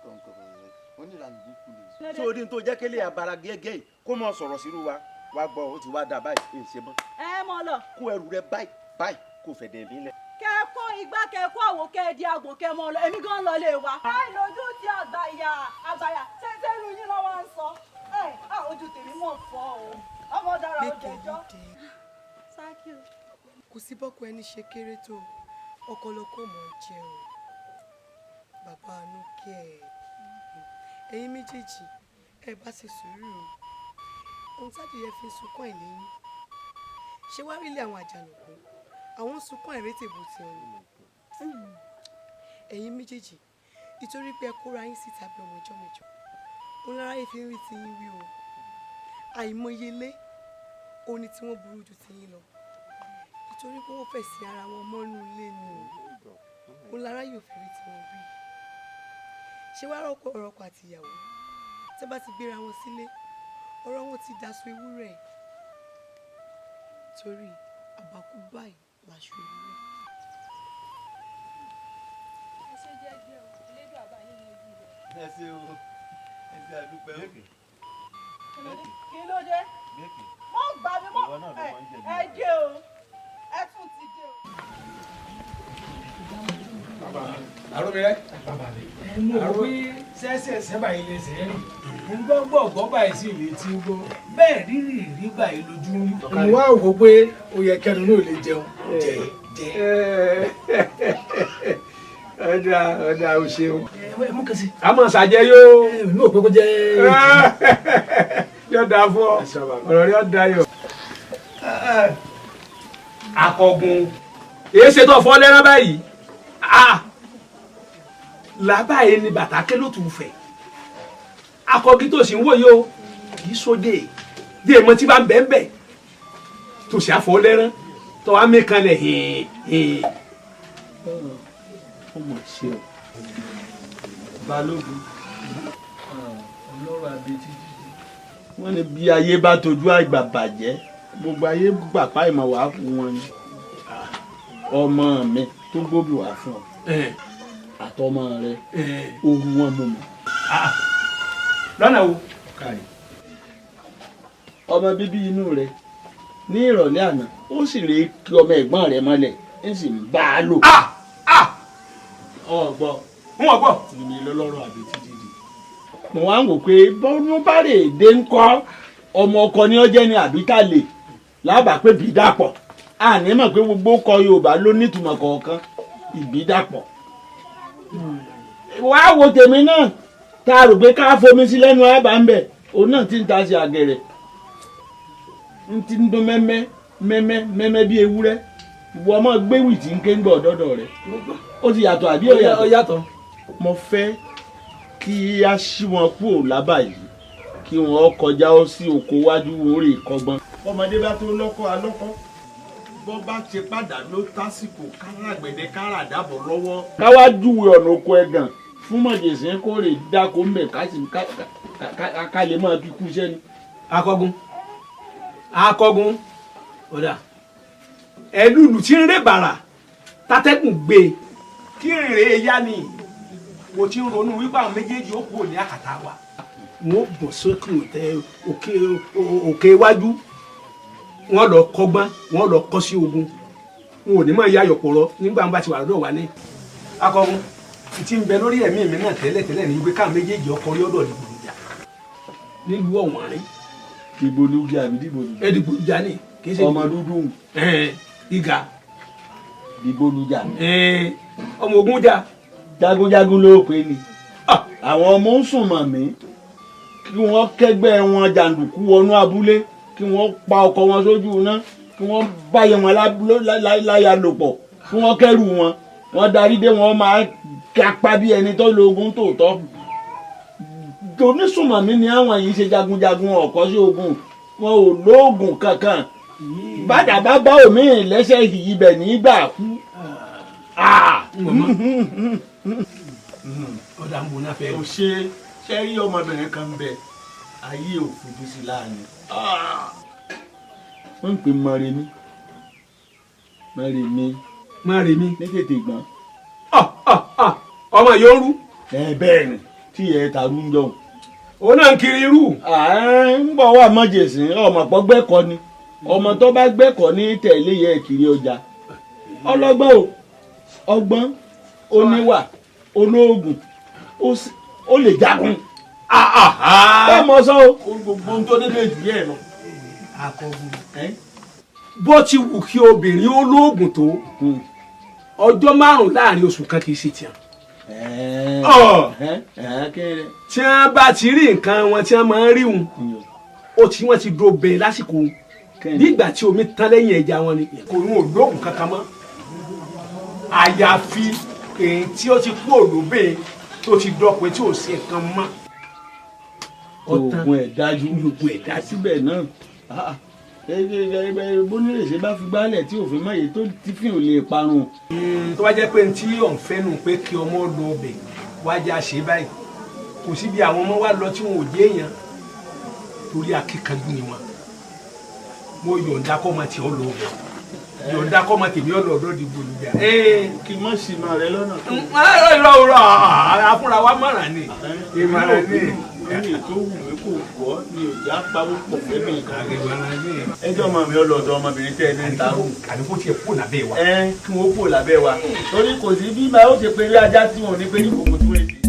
kọ̀ọ̀kan oníranù burúkú lè. sórí tó jẹ́ kélé abara gẹ́gẹ́ yìí kó mọ sọ̀rọ̀ sírú wa wá gbọ́ ó ti wá dà báyìí èyí ṣe mọ́. ẹ mọ lọ. kó ẹrù rẹ báyìí kó fẹ̀ dẹ̀ nílẹ̀. kẹ́kọ̀ọ́ igbá kẹ́kọ̀ọ́ àwò kẹ́ẹ̀dì àgbò kẹ́ mọ lọ èmi gan lọ lè wa. ẹ lójú ti àgbàyà ṣẹ́ṣẹ́rú yín lọ́ wá ń sọ ẹ ojú tèmi mọ̀ fọ́ o ọmọ dára ó jẹjọ́. sákì o. kò sí bọ́kọ ẹni ṣe kéré tó ọkọlọkọ mọ̀ ọ́ jẹ́ o bàbá àánú kí ẹ̀yin méjèèjì ẹ bá ṣe sùúrù ohun tádìyẹ fi ń sunkún ẹ̀ lẹ́yìn ṣé wàá rí ilé àwọn àjànàkú àwọn ń sunkún ẹ̀rẹ́tẹ̀ bó ti ọ̀nà ẹ̀yin méjèèjì nítorí pé ẹ kóra yín síta bí ọmọ ìjọ mẹ́jọ òun lára yìí fi ń rí ti yín wí o àìmọye ilé òní tí wọ́n burú ju ti yín lọ nítorí pé wọ́n fẹ̀ sí ara wọn mọ́nú ilé ni òun lára yóò fi rí ti wọn wí ṣé wàá rọ́pò ọ̀rọ̀ ọkọ àti ìyàwó tí wọ́n bá ti gbéra wọn sílé ọ̀rọ̀ wọn ti daṣọ ewúrẹ́ torí àbákú báyìí láṣọ ewúrẹ́. ẹ ṣe jẹ́jẹ́ o elédùn àbáyé ni ojú rẹ̀. ẹ ṣe o ẹ ṣe àdúpẹ́ o. kí ló dé mọ́ gbà mí mọ́ ẹ jẹ́ o ẹ tún ti dé o. àròmìrẹ́ mo rò pé sẹ́sẹ̀sẹ́ báyìí lè ṣe é rìn ń gbọ́ báyìí sí ìlú tí ń gbọ́ bẹ́ẹ̀ rírì rí báyìí lójú rí. mo wá wò pé ó yẹ kẹnu náà lè jẹun jẹ. ọ̀dà ò ṣeun. ẹ mú kẹsì. a mọ̀ ṣàjẹ́ yóò. mi ò pé kó jẹ́. yóò dáa fún ọ ọ̀rọ̀ rẹ̀ ọ̀dà yọ. akọgun èyí ṣe tó fọ́ lẹ́rán báyìí làbáyé ni bàtà ké ló tún fẹ́ akọgi tó sì ń wòye o kì í sóde dé èèmọ tí bá ń bẹ́ẹ̀ bẹ́ẹ̀ tó sì àfọ́ lẹ́rán tó wá mẹ́kan lẹ̀ hìn. ọmọ ṣe o balógun ọlọ́rọ̀ abetí wọ́n ní bí ayé bá tójú àgbà bàjẹ́ gbogbo ayé gbàpá ìmọ̀ wàá fún wọn ni ọmọ mi tó gbóbi wàá fún ọ àtọmọ rẹ ohun wọn mú mi. lọ́nà wo. ọmọ bíbí inú rẹ ní ìrọ̀lẹ́ àná ó sì rí kí ọmọ ẹ̀gbọ́n rẹ mọ́lẹ̀ ń sì ń bá a lò. ọgbọ́ wọn gbọ́. èmi lọ́lọ́rọ̀ àbí títí di. mo wá ń wò pé bọ́ọ̀nù bá rè dé ń kọ́ ọmọ ọkọ ní ọjẹ́ ni àbí tá lè lábàá pé bí dàpọ̀ àní mọ̀ pé gbogbo kọ Yorùbá ló nítumọ̀ kọ̀ọ̀kan ìbí dàpọ̀. wàá wo tèmi náà tá a rò pé ká fomi sí lẹ́nu àbá ń bẹ̀ òun náà ti ń ta sí àgẹ̀rẹ̀ ń ti ń dún mẹ́mẹ́ bí ewúrẹ́ ìwọ ọmọ gbéwì tí ń ké ń gbọ́ ọ̀dọ́dọ̀ rẹ̀ ó ti yàtọ̀ àbí ó yàtọ̀. mo fẹ́ kí a ṣí wọn kúrò lábà yìí kí wọn kọjá ó sí oko wájú orí ìkọgbọn. ọmọdé bá tó lọ́kọ́ alọ́kọ́ bọ́ bá ti padà ló tásìkò káràgbẹ̀dẹ káràdàbọ̀ lọ́wọ́. káwá júwe ọ̀nà oko ẹ̀gàn fún mọ̀jẹ̀sẹ̀ kó rè dáko mbẹ̀ ká lè máa fi kú sẹ́ni. akọgun ọ̀dà ẹlúlu tí ń rè bàrà tátẹ́gùn gbé kí rèé yá ni mo ti ń ronú wípé àwọn méjèèjì ó kúrò ní àkàtà wa wọn bọ̀ sókè òkè iwájú wọn lọ kọ́gbọ́n wọn lọ kọ́ sí ogun wọn ò ní mọ̀ ya yọ̀pọ̀rọ̀ nígbà wọn bá ti wà lọ́dọ̀ wa ní. akọgun ti ń bẹ lórí ẹ̀mí mi náà tẹ́lẹ̀tẹ́lẹ̀ ní wípé káwọn méjèèjì ọkọ rí ọ̀dọ̀ Dìgbolujà nílùú ọ̀wọ́n rí. Dìgbolujà àbí Dìgbolujà. Dìgbolujà ni kì í ṣe ọmọ dúdú. ìgà. Dìgbolujà. ọmọ ogun jà. jagunjagun ló pè ní. àwọn ọmọ ń sùn mọ̀ mí kí wọ́n kẹ́gbẹ́ wọn jàǹdùkú wọnú abúlé kí wọ́n pa ọkọ wọn sójú iná kí wọ́n báyẹ̀ wọn láyà lò pọ̀ kí wọ́n kẹ́rù wọn wọ́n darí dé wọn máa kápá bí ẹni tó lo ogun tòótọ́. onísùnmọ̀mí ni àwọn yìí ṣe jagunjagun ọ̀kọ́ sí ogun wọn ò lóògùn kankan bàdàbà bá omi lẹ́sẹ̀ yìí bẹ̀ nígbà kú. ọ̀dà ń bo náà fẹ́. kò ṣe rí ọmọbìnrin kan bẹ ayé ò fojú sí láàánú. wọ́n ń pè Mọ́remí Mọ́remí ní tètè gbọ́n. ọmọ yóò rú. bẹ́ẹ̀ ni tí ẹ tàrú ń jọ. òun náà ń kiri irú. ń bọ̀ wá mọ̀jẹ̀sìn ọmọ pọ̀ gbẹ́kọ̀ ni ọmọ tó bá gbẹ́kọ̀ ní tẹ̀lé yẹ kiri ọjà ọlọ́gbọ́n ọgbọ́n oníwà olóògùn ó lè jagun. bẹ́ẹ̀ mọ sọ o. gbogbo ohun tó nílé jù yẹ lọ. bó ti wù kí obìnrin ó lóògùn tó ọjọ́ 5 láàrin oṣù kan kì í ṣe tiẹ̀. tí wọ́n bá ti rí nǹkan wọn tí wọ́n máa ń rí wọn wọ́n ti dúró bẹ́ẹ̀ lásìkò nígbà tí omi tán lẹ́yìn ẹja wọn ni kò ní olóògùn kankan mọ́ àyàfi èyí tí ó ti kú òlóbè tó ti dọ́pẹ́ tí ò sí nǹkan mọ́. oògùn ẹ̀ dájú síbẹ̀ náà bónírèsè bá fi gbálẹ̀ tí òfin mọ̀ èyí tó ti fi hàn lè parun. tó bá jẹ́ pé tí yóò ń fẹ́ nù pé kí ọmọ lọ ọbẹ̀ wájà ṣe báyìí kò síbi àwọn ọmọ wa lọ tí wọn ò jẹ́ èèyàn torí akíkanjú ni wọn mo yọ̀ǹda kọ́ ọmọ tí ó lọ ọbẹ̀ yọ̀ǹda kọ́ ọmọ tèmi ọ̀lọ́ ọ̀dọ́ Dìgbolujà. kí n má sì máa rẹ lọ́nà tó. irọ́ afúnra wa mọ̀ràn ni ìmọ̀ràn ni. ẹni tó wù mí kò gbọ́ ni ò já pawó pọ̀ fẹ́mi nǹkan. ẹjọ́ ọmọ mi ọlọ́dọ̀ ọmọbìnrin tẹ́ ẹni ń ta ó. àdúgbò tiẹ̀ kó lábẹ́ wa. kí wọ́n kó lábẹ́ wa torí kò sí bí máa ó ṣe péré ajá tí wọn ò ní pé ní kòkó tún èsì.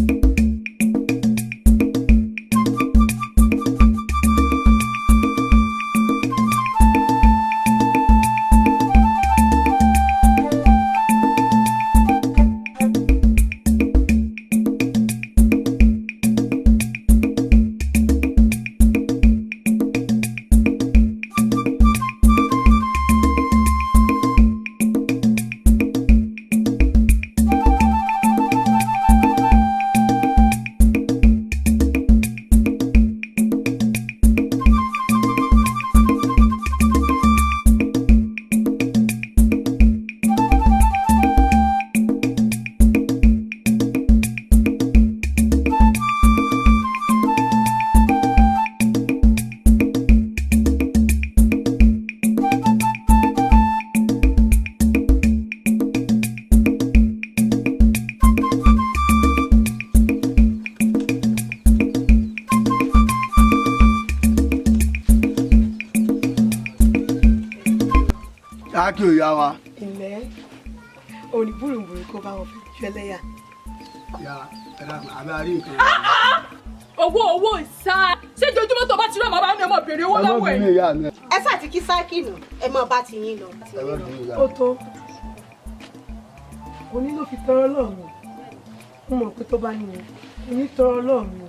kí o yá wa. ilẹ̀ òní búrúburú kó bá wọn fẹ́ lẹ́yà. ya ẹ̀rọ àbẹ́ àrí nǹkan. owó ìsá ṣé jojúmọ́ tó bá ti rí ọmọ bá ní ọmọ béèrè owó lọ́wọ́ ẹ̀. ẹ sá ti kí sákìnù ẹ mọ bá ti yín lọ. ó tó òní ló fi tọrọ lọ́ọ̀mù mo mọ̀ pé tó bá nìyẹn òní tọrọ lọ́ọ̀mù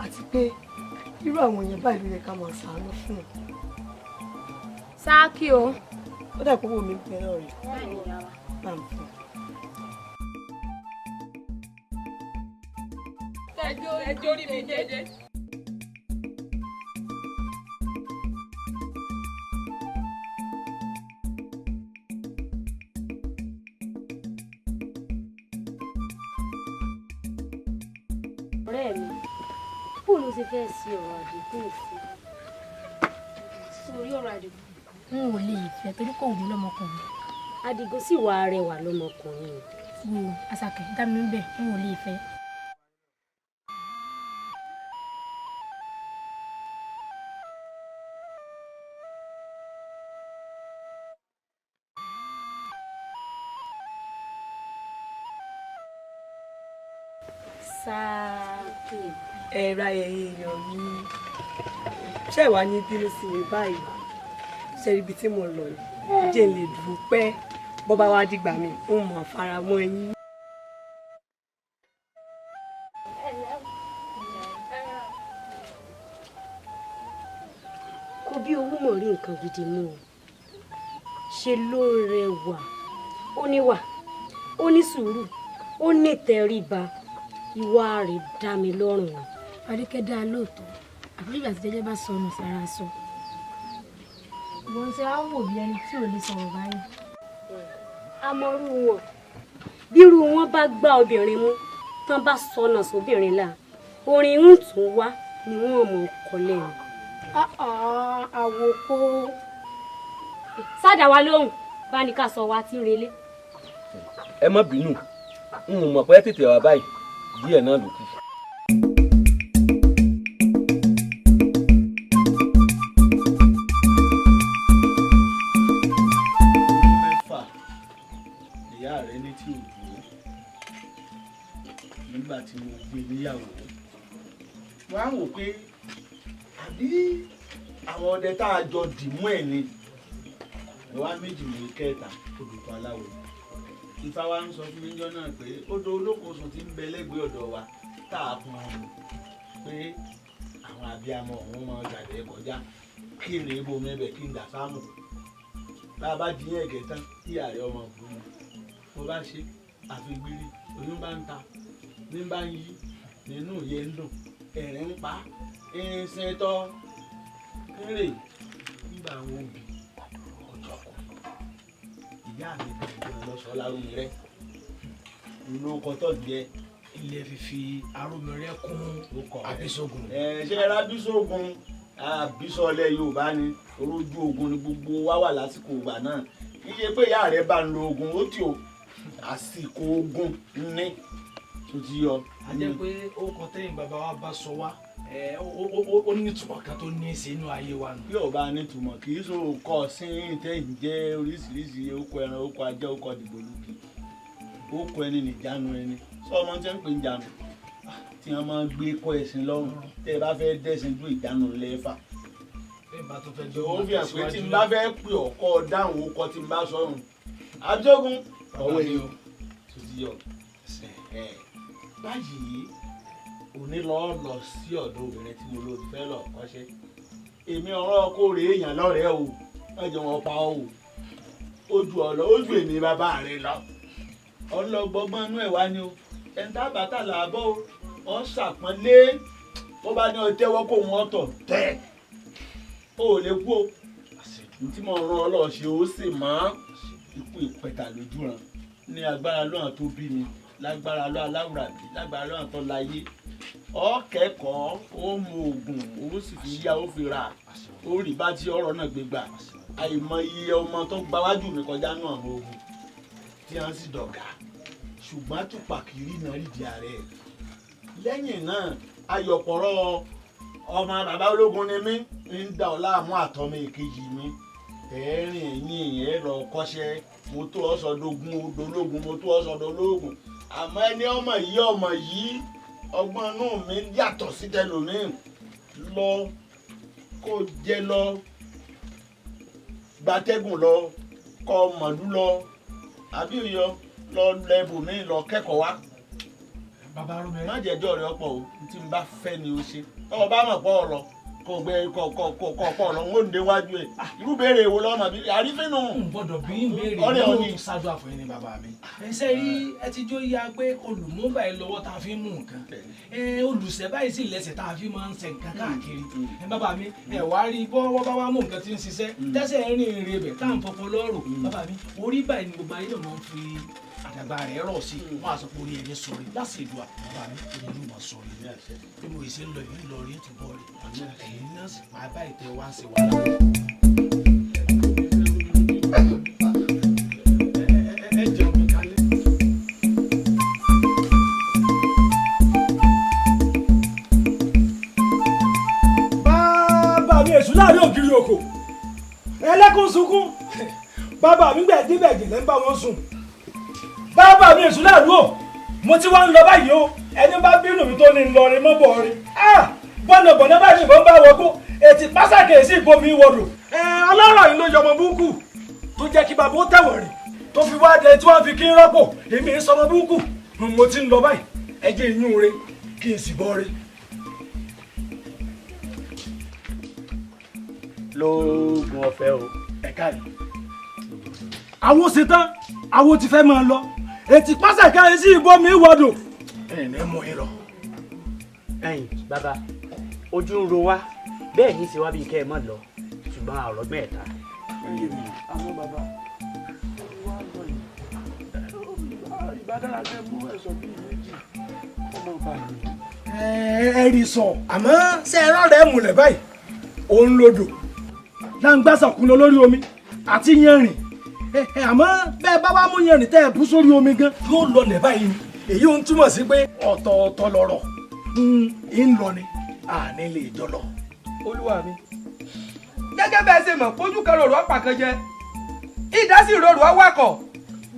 àti pé irú àwọn èèyàn báyìí ló yẹ ká máa ṣàánú fún un. sáàkì o. ó dà kówó mi pẹ́ lọ́ọ̀rẹ́. máa ń fún un. ẹjọ́ rí mi jẹ́jẹ́. ọ̀rẹ́ mi bó ló ṣe fẹ́ sí ọ̀rọ̀ Àdìgún sí sórí ọ̀rọ̀ Àdìgún. n ò lè fẹ́ torí kò wù lọ́mọkùnrin. Àdìgún sì wà arẹwà lọ́mọkùnrin. wo Àṣàkẹ́ dá mi ń bẹ̀ n ò lè fẹ́. Sáàkì. Ẹ̀ra èèyàn mi ṣé ìwà ní bínú sí mi báyìí ṣe ibi tí mo lọ yìí jẹ́ lè dúpẹ́ bó bá wá dìgbà mi ń mọ̀ fara mọ́ yín. Kò bí owó mọ̀ rí nǹkan gidi mú o ṣe ló rẹwà ó níwà ó ní sùúrù ó ní tẹríba ìwà rẹ̀ dá mi lọ́rùn. Àríkẹ́ dá lóòótọ́ àbúrò ìgbà tí jẹ́jẹ́ bá sọnù sára sọ. Ìwọ̀n ṣe á wò bí ẹni tí ò lè sọ̀rọ̀ báyìí. Amọ̀rú wọn bírú wọn bá gbá obìnrin mú tán bá sọnà sóbìnrin là orin ń tún wá ni wọn mọ̀ ọkọ lẹ́nu. Àwòkọ́. Sádà wa lóhùn bá ní ká sọ wa tí ń relé. Ẹ má bínú n ò mọ̀ pé tètè wá báyìí díẹ̀ náà ló kù. Mẹ́fà ìyá rẹ̀ ní tí ò dúró nígbà tí mo gbé níyàwó wọ́n á wò pé àbí àwọn ọdẹ tá a jọ dìmú ẹ̀ ni ìwà méjì ní kẹta olùkọ́ aláwọ̀ Ifá wa ń sọ fún mi jọ náà pé odò olókòóso ti ń bẹ lẹ́gbẹ̀ẹ́ ọ̀dọ̀ wa tá a pọn ọ̀run pé àwọn abiyamọ ọ̀hún máa gbàgbé kọjá kí n rè é bomi ẹbẹ̀ kí n dà sáàmù bá a bá jiyàn ẹ̀gẹ́ tán kí ààrẹ ọmọ ògùn mi mo bá ṣe àfigbérí oyún bá ń ta ní bá ń yí nínú ìyé ń dùn ẹ̀rín ń pa ẹ̀rín tọ́ kéré nígbà àwọn òbí ọjọ́ kan ìyá mi kan lọ́sọ̀ọ́ lárúmi rẹ̀ inú kọ́tọ́ díẹ̀ ilé fífi arúmi rẹ̀ kún Abísógun. ṣe ra Abísógun Abísọ̀lẹ̀ Yorùbá ni orójú ogun ni gbogbo wa wà lásìkò ìgbà náà kì í ṣe pé ìyá rẹ̀ bá ń lo ogun ó tì ó àsìkò ogun ní tó ti yọ. A jẹ́ pé ó kọ tẹ́yìn bàbá wa bá sọ wá ó ní ìtumọ̀ kan tó ní í ṣe inú ayé wa nù. bí ò bá ní ìtumọ̀ kì í so kọ́ sí tẹ́yìn jẹ́ oríṣiríṣi okò ẹran okò ajá okò Dìgboluja okò ẹni nìjánu ẹni sọ ọmọ tí wọ́n ń pè ń jánu tí wọ́n máa ń gbé kọ́ ẹ̀sìn lọ́rùn tẹ́ ẹ bá fẹ́ dẹ́sìn ju ìjánu lẹ́fà. ó fi hàn pé tí n bá fẹ́ pè ọkọ dáhùn okọ tí n bá sọ̀rùn Abísógun ọwọ́ ẹni o tó ti yọ. báyìí òní lọ sí ọ̀dọ̀ obìnrin tí mo lò fẹ́ lọ kọ́ṣẹ́ èmi ọ̀rọ̀ kó rèé èèyàn lọ́rẹ̀ẹ́ o wọ́n jẹ́ wọn pa ọ́ o ojú èmi bàbá rẹ lọ ọlọ́gbọ́gbọ́n inú ẹ̀ wá ni o ẹ̀ńtà bàtà làbọ̀ o ọ̀ ṣàpọ́nlé tó bá ní ọ tẹ́wọ́ kó wọn tọ̀ tẹ́ o ò lè kú o tí mo rán ọ lọ ṣe ó sì máa ikú ìpẹ̀tà lójú ràn ní agbára lọ́hàn tó bí mi lágbára lọ́hàn aláwùrà bí lágbára lọ́hàn tó láyé ọ kẹ́kọ̀ọ́ ó mu oògùn ó sì fi yá ó fi rà ó rí bá tí ọ̀rọ̀ náà gbé gbà àìmọye ọmọ tó gbáwájú mi kọjá náà àwọn ogun tí wọ́n sì dọ̀gá ṣùgbọ́n àtùpà kiri náà rí di ààrẹ lẹ́yìn náà ayọ̀pọ̀rọ̀ ọmọ bàbá ológun ni mí ń da ọ láàmú àtọmọ èkejì mi ẹ̀rín ẹ̀yìn ẹ̀ lọ kọ́ṣẹ́ mo tó ọ̀sọ̀dógún odológun mo tó ọ̀sọ̀dólógún àmọ́ ẹni ọmọ yìí ọgbọ́n inú mi yàtọ̀ sí tẹlòmíì lọ kó jẹ lọ gbatẹ́gùn lọ kọ mọ̀lú lọ àbí yọ lọ lẹ́bùnmí lọ kẹ́kọ̀ọ́ wá. bàbá rúmi má jẹ́jọ́ rẹ ọ̀pọ̀ o tí n bá fẹ́ ni o ṣe tọ́wọ́ bá mọ̀ pọ̀ lọ kò gbé kọ̀ lọ ń wò ní wájú ẹ̀ irú béèrè wo lọ́mọ bí àrífínú. n gbọ́dọ̀ bí n béèrè yóò tún ṣáájú àfọyín ní bàbá mi. ẹsẹ̀ rí ẹ ti jó yá pé olùmú báyìí lọ́wọ́ tá a fi ń mú nǹkan olùsẹ̀ báyìí sì lẹ́sẹ̀ tá a fi máa ń ṣe nǹkan káàkiri. bàbá mi ẹ wá rí bọ́ wọ́n bá wá mú nǹkan tí ń ṣiṣẹ́ tẹ́sẹ̀ rìn ìrìn ibẹ̀ tá à ń fọpọ lọ́rùn bàbá mi orí báyìí ni gbogbo ayé máa ń fi àdàgbà rẹ̀ rọ̀ sí i wọ́n á sọ pé orí ẹni sọ̀rí láti ìdùà bàbá mi orí ìlú mà sọ̀rí bí mo ṣe ń lọ ìlú lọ rí ètò bọ́ọ̀lù ẹ̀yìn náà sì máa bá ìtẹ́ wá sí wàhálà. ẹ jẹun mi kálẹ̀. bàbá mi èṣù láàrin ògiri òkò ẹlẹ́kùn sunkún bàbá mi gbẹ̀ díbẹ̀ gẹ̀lẹ́ ń bá wọn sùn bàbá mi èṣù láàdúró mo ti wá ń lọ báyìí o ẹni bá bínú mi tó ní lọrin mọ́ bọ̀ rin bọ́nàbọ̀nà bá ṣe bọ́n bá wọgbó ètì pásákè sí ìbomi wọdò ọlọ́rọ̀ yìí ló yọmọ búkú tó jẹ́ kí bàbá ó tẹ̀wọ̀n rìn tó fi wá dé tí wọ́n fi kí ń rọ́pò èmi ń sọmọ búkú mo ti ń lọ báyìí ẹ jẹ́ ìyún re kí n sì bọ́ re. lóògùn ọ̀fẹ́ o ẹ̀ka yìí. àwọn ṣetán àwọn ti fẹ́ máa lọ ètì pásákè sí ìbomi wọdò ẹ̀ẹ́nì mú yín lọ. ẹ̀yin bàbá ojú ń ro wá bẹ́ẹ̀ ní í ṣe wá bíi kẹ́ ẹ mọ̀ lọ ṣùgbọ́n àrọ́ mẹ́ta. àwọn bàbá wa lọ yìí ìbádára fẹ́ mú ẹ̀sọ́ bíi méjì ọmọ ọba mi. ẹ rí sọ àmọ́ ṣe ẹ rọrẹ múlẹ̀ báyìí òun lodò láǹgbàsàkún lọ lórí omi àti yanrìn àmọ́ bẹ́ẹ̀ bá wá mú yanrìn tẹ́ ẹ bú sórí omi gan yóò lọlẹ̀ báyìí ni èyí ń túmọ̀ sí pé ọ̀tọ̀ọ̀tọ̀ lọ̀rọ̀ ń lọ ni àní lè jọ lọ. olúwa mi gẹ́gẹ́ bẹ́ẹ̀ ṣe mọ̀ pójú kan rorò ọ̀pá kan jẹ ìdásí rorò ọwakọ̀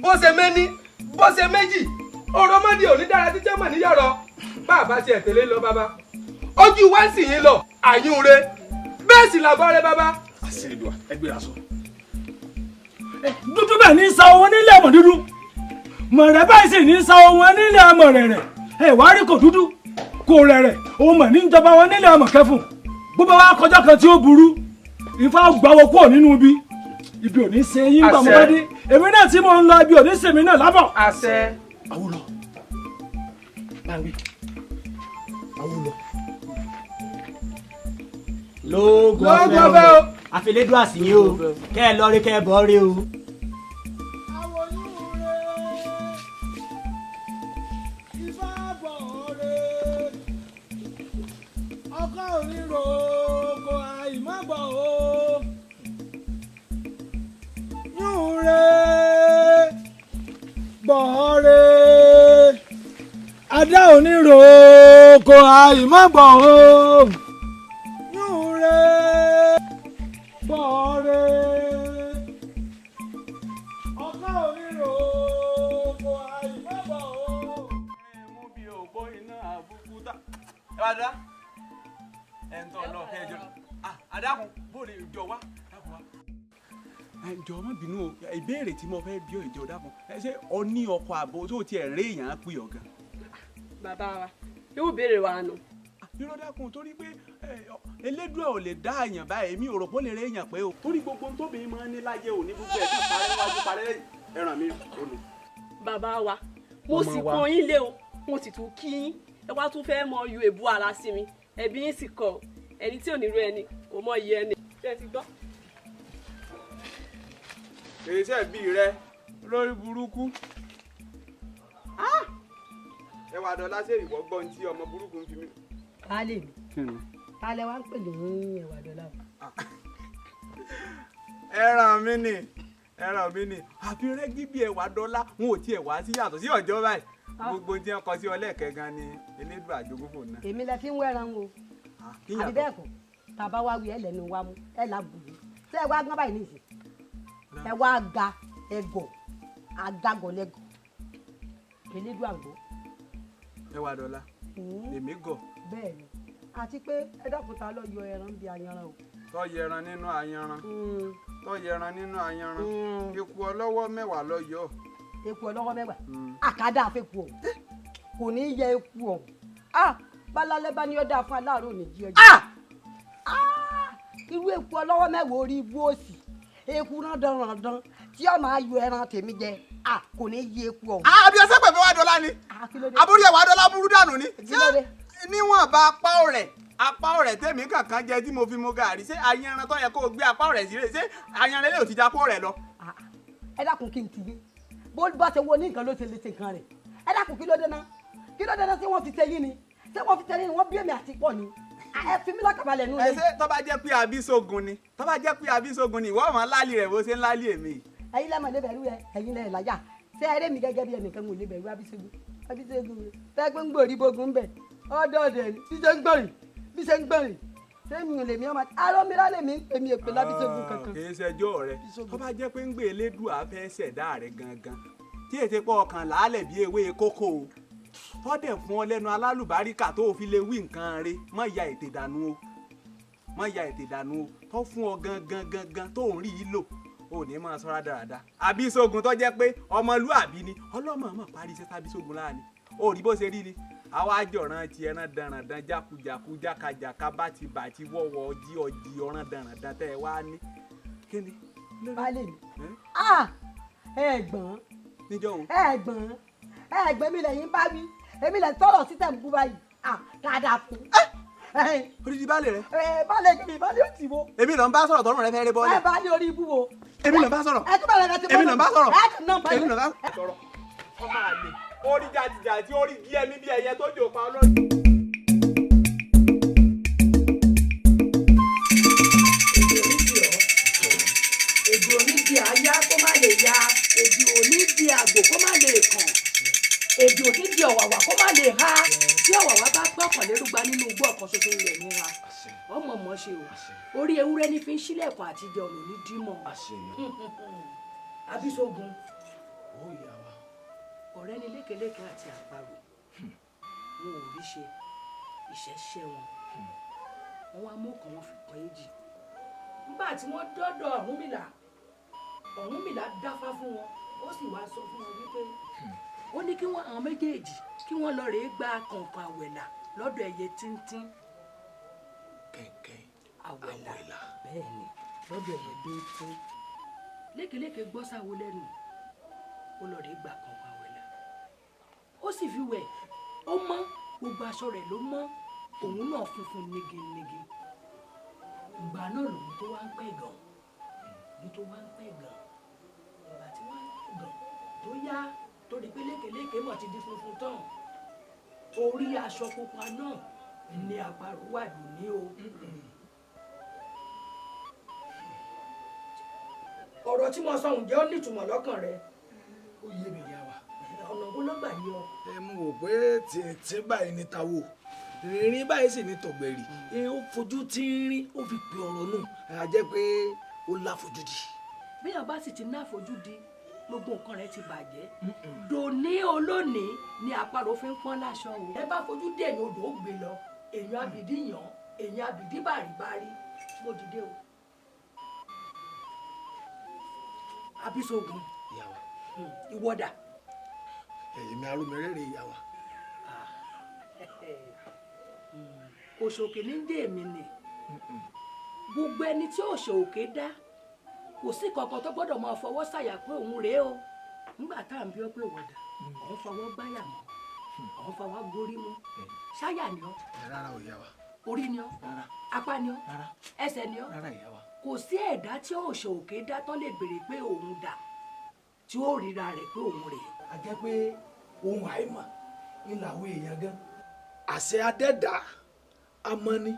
bó ṣe méní bó ṣe méjì òròmọdé òní dára títí mọ̀ níyọ̀rọ̀ bá a bá tiẹ̀ tẹ̀lé lọ bàbá ojú wa ń sì yín lọ àyún re bẹ́ẹ̀ sì làbọ̀ rẹ bàbá. àṣìlùwà ẹgbẹ́ aṣọ. dúdú bẹ́ẹ̀ ní sa owó nílé ọmọ dúdú mọ̀rẹ́ báyìí sì ní sa owó nílé ọmọ rẹ̀rẹ̀ ẹ̀ wá rí kò dúdú kò rẹ̀rẹ̀ òun mọ̀ ní ìjọba wọn nílé ọmọ kẹfùn bó bá wá kọjá kan tí ó burú Ifá gbàwọ́ kúrò nínú ibi ò ní ṣe yín gbà mọ́ bá dé èmi náà tí mo ń lọ ibi ò ní ṣe mí náà lábọ̀. àṣẹ. àwùlọ báwí àwùlọ. lóògùn ọ̀fẹ́ o àfilédùn àsìyìn o kẹ́ ẹ lọ rí kẹ́ ẹ bọ́ rí o. ọkọ òríro kò àìmọ́gbọ̀ o yún re bọ̀ re adá òníro kò àìmọ́gbọ̀ o yún re bọ̀ re ọkọ òríro kò àìmọ́gbọ̀ o. mú bí òpó iná àbúkú tá ẹ wá dá ẹ̀ńtọ́ lọ kẹjọ àdàkùn bóde ìjọ wa dákun wa. ìjọ má bínú o ìbéèrè tí mo fẹ́ bí ọ ìjọ dákun ẹ ṣé ọ ní ọkọ̀ àbò tó tiẹ̀ rí èèyàn pè ọ gan. bàbá wa yóò béèrè wa nù. irọ́ dákun torí pé elédùà ò lè dá àyàn báyìí èmi ò rò pé ó lè rí èèyàn pé o torí gbogbo tó bí máa ń ní láyé òní gbogbo ẹ̀ tó parẹ́ níwájú parẹ́ lẹ́yìn ẹ̀ràn mi olù. bàbá wa mo sì pọ́n yín lé o mo sì tún kí yín ẹ wá tún fẹ́ mọ yọ èbú ara sí mi ẹbí yín sì kọ ẹni tí ò ní rú ẹni kò mọ iye ẹni ṣé ẹ ti gbọ́. èyíṣẹ́ bí rẹ lórí burúkú ẹ wà dọ́lá sí ìwọ gbọ́n tí ọmọ burúkú ń fi mí. baálé mi baálé wa ń pè ní ẹwà dọ́là. ẹran mi ni àfi rẹ́gí bí ẹwà dọ́là wọn ò tiẹ̀ wá sí yàtọ̀ sí ọjọ́ báyìí gbogbo tí wọn kọ sí ọlẹ́ẹ̀kẹ́ gan ni elédùn àjogúnfò náà. èmi lẹ fi ń wẹ́ran o àbí bẹ́ẹ̀ kọ́ tàbá wá wí ẹ lẹ́nu wa mú ẹ là bù yìí ṣé ẹ wá gbọ́n báyìí nìyí ẹ wá ga ẹgọ̀ àgàgọ̀ lẹ́gọ̀ elédùn àgbọ̀. ẹwà dọ́là èmi gọ̀. bẹ́ẹ̀ ni àti pé ẹ dákun ta lọ yọ ẹran bí ayanran o. tó yẹran nínú ayanran tó yẹran nínú ayanran eku ọlọ́wọ́ mẹ́wàá lọ yọ. eku ọlọ́wọ́ mẹ́wàá àkàdá àfẹ́kù ọ̀ kò ní yẹ eku ọ̀ bálálẹ́ bá ní ọ̀dà fún aláàárọ̀ òní jí ọjọ́. irú eku ọlọ́wọ́ mẹ́wàá orí ibú òsì eku náà dandan tí ó máa yọ ẹran tèmi jẹ kò ní yẹ eku ọ̀. àbí ọsẹ pẹ̀fẹ́ wà dọ́là ni àbúrò yẹ wà dọ́là burú dànù ni níwọ̀n bá apá ọ̀rẹ́ tèmi kankan jẹ tí mo fi mu gàrí ṣé ayanran tó yẹ kó o gbé apá ọ̀rẹ́ sí rè ṣé ayanran lè ò ti já apá ọ̀rẹ́ lọ. ẹ dákun kí n tì í bó bá ṣe wo ní nǹkan ló ṣe lè ṣe nǹkan rẹ̀ ẹ dákun kí ló dé náà tí wọ́n fi ṣe yín ni ṣé wọ́n fi ṣe yín ni wọ́n bí èmi àti pọ̀ ni ẹ fi mí lọ́kàbalẹ̀ nù. ẹ ṣe tó bá jẹ́ pé abísógun ni ìwọ ọmọ láàlì rẹ̀ bó ṣe ń láàlì èmi. ẹ̀yin lẹ́mọ̀ lè bẹ̀rù ẹ ẹ̀yin lẹ́ láyà ṣé ẹ rẹ́ mi gẹ́gẹ́ bí ẹnìkan mo lè bẹ̀rù abísógun fẹ́ pé ń gbòrí bogun bẹ̀ ọ̀dọ̀ọ̀dẹ̀ bí ṣe ń gbọ̀rìn sẹ́mi ò lè mi ọmọ arọ́mìíràn lè mi èmi èpè lábísógun kankan. kì í ṣẹjọ́ rẹ tó bá jẹ́ pé ń gbé elédùà fẹ́ ṣẹ̀dá rẹ gangan tí ètè pọ̀ ọkàn làálẹ̀ bí ewé kókó o tọ́dẹ̀ fún ọ lẹ́nu alálùbáríkà tó o fi lè wí nǹkan rẹ má ya ètè dànù o tó fún ọ gangan tó ń rí i lò ò ní máa sọ́ra dáradára àbísógun tó jẹ́ pé ọmọlúàbí ni ọlọ́mọ àmọ́ parí iṣẹ́ tábísógun láàánú ó rí bó ṣe rí ni àwa àjọ̀ràn ti ẹran dandan jákujàku jákàjàká bàtìbàtì wọ́wọ́ ọjí ọ̀ràn dandan tẹ́ ẹ wá ní. kí ni. balẹ̀ mi ẹ̀gbọ́n níjọ́ wo. ẹ̀gbọ́n mi lẹ́yìn bá wí èmi lẹ́ tọrọ sí tẹ̀ ń bú báyìí dáadáa fún. oríṣi balẹ̀ rẹ. balẹ̀ kìí balẹ̀ ó ti wo. èmi lọ ń bá sọ̀rọ̀ tọrùn rẹ fẹ́ rí bọ́ọ̀lù. balẹ̀ orí ibú wo. èmi lọ ń bá sọ̀rọ̀. èmi lọ ń bá sọ̀rọ̀. ọmọ àlè orí jàdìjàdì orí gí ẹmí bí ẹyẹ tó jò pa ọlọ́dún. èdè òní di àyà kó má lè ya èdè òní di àgbò kó má lè kàn èdè òní di ọ̀wàwà kó má lè ha tí ọ̀wàwà bá gbọ́kànlérúgba nínú igbó ọ̀kan ṣoṣo rẹ̀ ní ha ọmọ mọ̀ ṣe o orí ewúrẹ́ ní fi ń ṣílẹ̀kùn àtijọ́ ọ̀nà ní dímọ̀ abísógun ọ̀rẹ́ ní lékeléke àti àparò wọn ò rí ṣe ìṣẹ́ṣẹ́ wọn wọn wá mú ọkàn wọn fi kan èjì nígbà tí wọ́n dọ́dọ̀ Ọ̀rúnmìlà dáfá fún wọn ó sì wá sọ fún wọn wípé ó ní kí wọ́n àwọn méjèèjì kí wọ́n lọ rèé gba kọ̀ǹkọ̀ àwẹ̀là lọ́dọ̀ ẹyẹ tíntín kẹ̀kẹ́ àwẹ̀là bẹ́ẹ̀ ni lọ́dọ̀ ẹyẹ bíntín lékeléke gbọ́ sáwo lẹ́nu ó lọ rèé gba kọ̀ǹkọ̀ àwẹ̀là ó sì fi wẹ̀ ó mọ́ gbogbo aṣọ rẹ̀ ló mọ́ òun náà funfun nigínigí ìgbà náà lòun tó wá ń pẹ́ gan ní tó wá ń pẹ́ gan ìgbà tí wọ́n ń pẹ́ gan tó yá torí pé lékeléke mọ̀ ti di funfun tán orí aṣọ pupa náà ni àparò wà lóní o. ọ̀rọ̀ tí mo sọ ǹjẹ́ ó nítumọ̀ lọ́kàn rẹ. ó yé mi yá wa. ọ̀nà wo ló gbà yí ọ. mo wò pé tí báyìí ní tawó rìnrìn báyìí sì ní tọ̀gbẹ̀rì ó fojú tí ń rí ó fi pè ọ̀rọ̀ náà á jẹ́ pé ó láfojúdi. bí wọn bá sì ti ní àfojúdi gbogbo nǹkan rẹ ti bàjẹ́ dòní olónìí ni àparò fi ń pọ́n láṣọ o. ẹ bá fojú dé èyàn odò ó gbé lọ èyàn abìdí yàn èyàn abìdí bàrìbàrì mo dìde o. Abísógun ìwọ́dà. ẹ̀yìn mi arómẹ́rẹ́rẹ́ ìyá wa. òṣòkè ní dé èmi ni gbogbo ẹni tí òṣòkè dá kò sí kankan tó gbọ́dọ̀ máa fọwọ́ sàyà pé òun rèé o nígbà tá à ń bí ọ pé wọ̀dà òun fọwọ́ gbáyà mọ́ òun fọwọ́ gorí mú ṣáyà ni ọ rárá ò yá wa orí ni ọ apá ni ọ ẹsẹ̀ ni ọ rárá ìyá wa kò sí ẹ̀dá tí òṣòkè dá tán lè béèrè pé òun dà tí ó ríra rẹ̀ pé òun rèé. a jẹ́ pé ohun àìmọ̀ ń làwọn èèyàn gan àṣẹ adẹ́dàá amọ́ni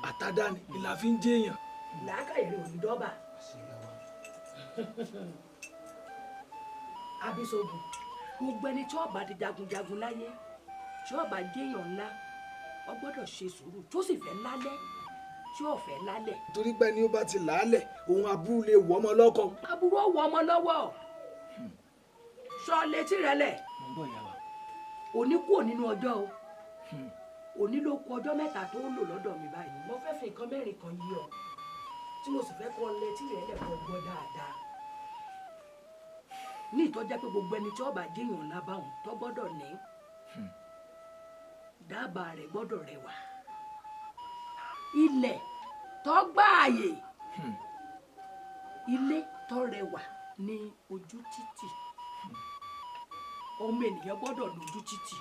àtàdáni ìlà fi ń jẹ́yàn. làákàyè rẹ̀ ò ní dọ́bà. Abísógun gbogbo ẹni tí ó bá di jagunjagun láyé tí ó bá jẹ́yàn ńlá ó gbọ́dọ̀ ṣe sùúrù tó sì fẹ́ lálẹ́ tí ó fẹ́ lálẹ́. torí pé ní ó bá ti làálẹ̀ òun aburú lè wọ ọmọ lọ́kọ. aburú ó wọ ọmọ lọ́wọ́ sọ létí rẹ lẹ̀ òní kúrò nínú ọjọ́ o òní ló kù ọjọ́ mẹ́ta tó ń lò lọ́dọ̀ mi báyìí mo fẹ́ fi nǹkan mẹ́rin kan yí ọ tí mo sì fẹ́ kọ́ létí rẹ lẹ̀ kọ́ gbọ́ dáadáa ní ìtọ́jà pé gbogbo ẹni tí ó bá jẹ́yàn lábàwọ̀n tó gbọ́dọ̀ ní dábàá rẹ̀ gbọ́dọ̀ rẹwà ilẹ̀ tó gbààyè ilé tó rẹwà ní ojú títì ọmọ ènìyàn gbọ́dọ̀ lójú títì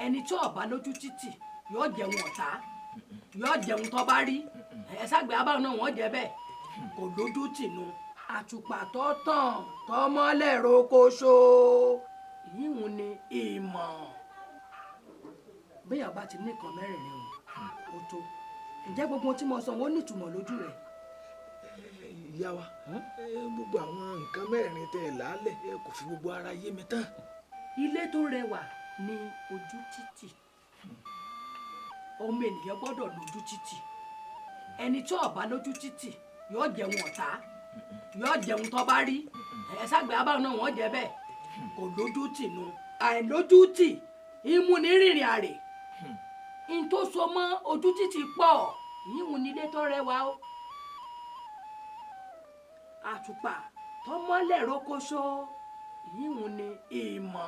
ẹni tí ó bá lójú títì yóò jẹun ọ̀tá yóò jẹun tó bá rí ẹ̀sàgbé abáwọn náà wọ́n jẹ bẹ́ẹ̀ kò lójú tì nu àtùpà tó tàn tọmọlẹ̀ rokoṣo yíwùn ni ìmọ̀ béèyàn bá ti ní nǹkan mẹ́rẹ̀ẹ̀rin o tó ǹjẹ́ gbogbo ohun tí mo sọ wọ́n nítumọ̀ lójú rẹ̀. ìyá wa gbogbo àwọn nǹkan mẹ́rin tẹ́ ẹ làálẹ̀ ẹ kò fi gbogbo ara yé mi tán. ilé tó rẹwà ní ojú títì ọmọ ènìyàn gbọ́dọ̀ lójú títì ẹni tí ó bá lójú títì yóò jẹun ọ̀tá yóò jẹun tó bá rí ẹ̀sàgbé abáwọn náà wọ́n jẹ bẹ́ẹ̀ kò lójú tì nu àìlójú tì ìmú ní rìnrìn àrè n tó so mọ́ ojú títì pọ̀ yíwùn nílé tó rẹwà o àtùpà tó mọ́lẹ̀ rókóṣó yíwùn ni ìmọ̀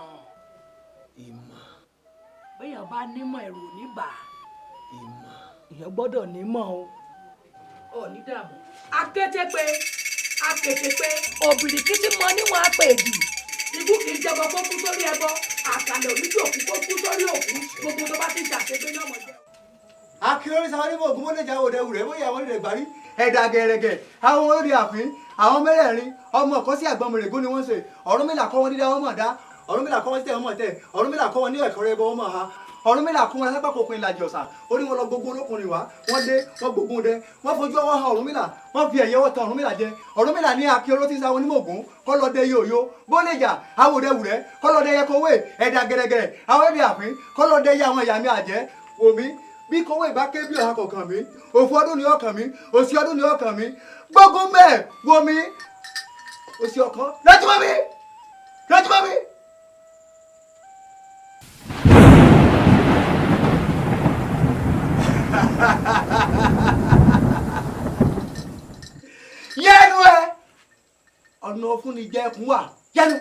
béèyàn bá nímọ̀ ẹ̀rù níbà èèyàn gbọ́dọ̀ nímọ̀ o ò ní dààmú akétépe òbìrìkìtì mọ níwọ̀n apèdì ikú kì í jẹbọ kó kú sórí ẹbọ àkàlẹ̀ oníjó òkú kó kú sórí òkú gbogbo tó bá ti ṣàṣegbé ní ọmọ jẹ. akérèrí sáwọn onímọ̀ ògùn mọ́lẹ́jà òde wùrẹ́ bóyá àwọn olè gbárí ẹ̀dà gẹ̀rẹ̀gẹ̀ àwọn olórí àfin àwọn mẹ́rẹ̀ẹ̀rin ọmọ ọ̀kọ́ sí àgbọ̀mọ̀rẹ̀gún ni wọ́n ṣe Ọ̀rúnmìlà kọ́ wọn dídá wọn mọ̀ dá Ọ̀rúnmìlà kọ́ wọn tẹ̀ wọn mọ̀ tẹ̀ Ọ̀rúnmìlà kọ́ wọn ní ẹ̀kọ́ rẹ̀ bọ́ wọn mọ̀ ha Ọ̀rúnmìlà kún wọn lápá kòkun ìlàjì ọ̀sà ó ní wọn lọ gbogbo olókùnrin wá wọ́n dé wọ́n gbógun dẹ wọ́n fojú ọwọ́ ha Ọ̀rúnmìlà wọ́n fi ẹ̀yẹ wọ́n tan Ọ̀rúnmìlà jẹ Ọ̀rúnmìlà ní akíoró tí ń sáwọn onímọ̀ ògún kọ́ lọ dẹ yòòyó bólèjà awòdẹwùrẹ́ kọ́ lọ dẹ yẹ kówé ẹ̀dà gẹ̀rẹ̀gẹ̀rẹ̀ àwọn ẹ̀dẹ̀ àfin kọ́ lọ dẹ yẹ àwọn ẹ̀yà mi àjẹ́ wòmí bí kówé ìbá ké bí ọ̀hà kọ̀ọ̀kan mi òfu ọdún ni ọkàn mi òsì ọdún ni ọkàn mi gbógun mẹ́ẹ̀ wòmí òsì ọkàn lọ́júmọ́ mi. yẹnu ẹ ọ̀nà ọ̀fun ni jẹ́ ẹkùn wà yẹnu.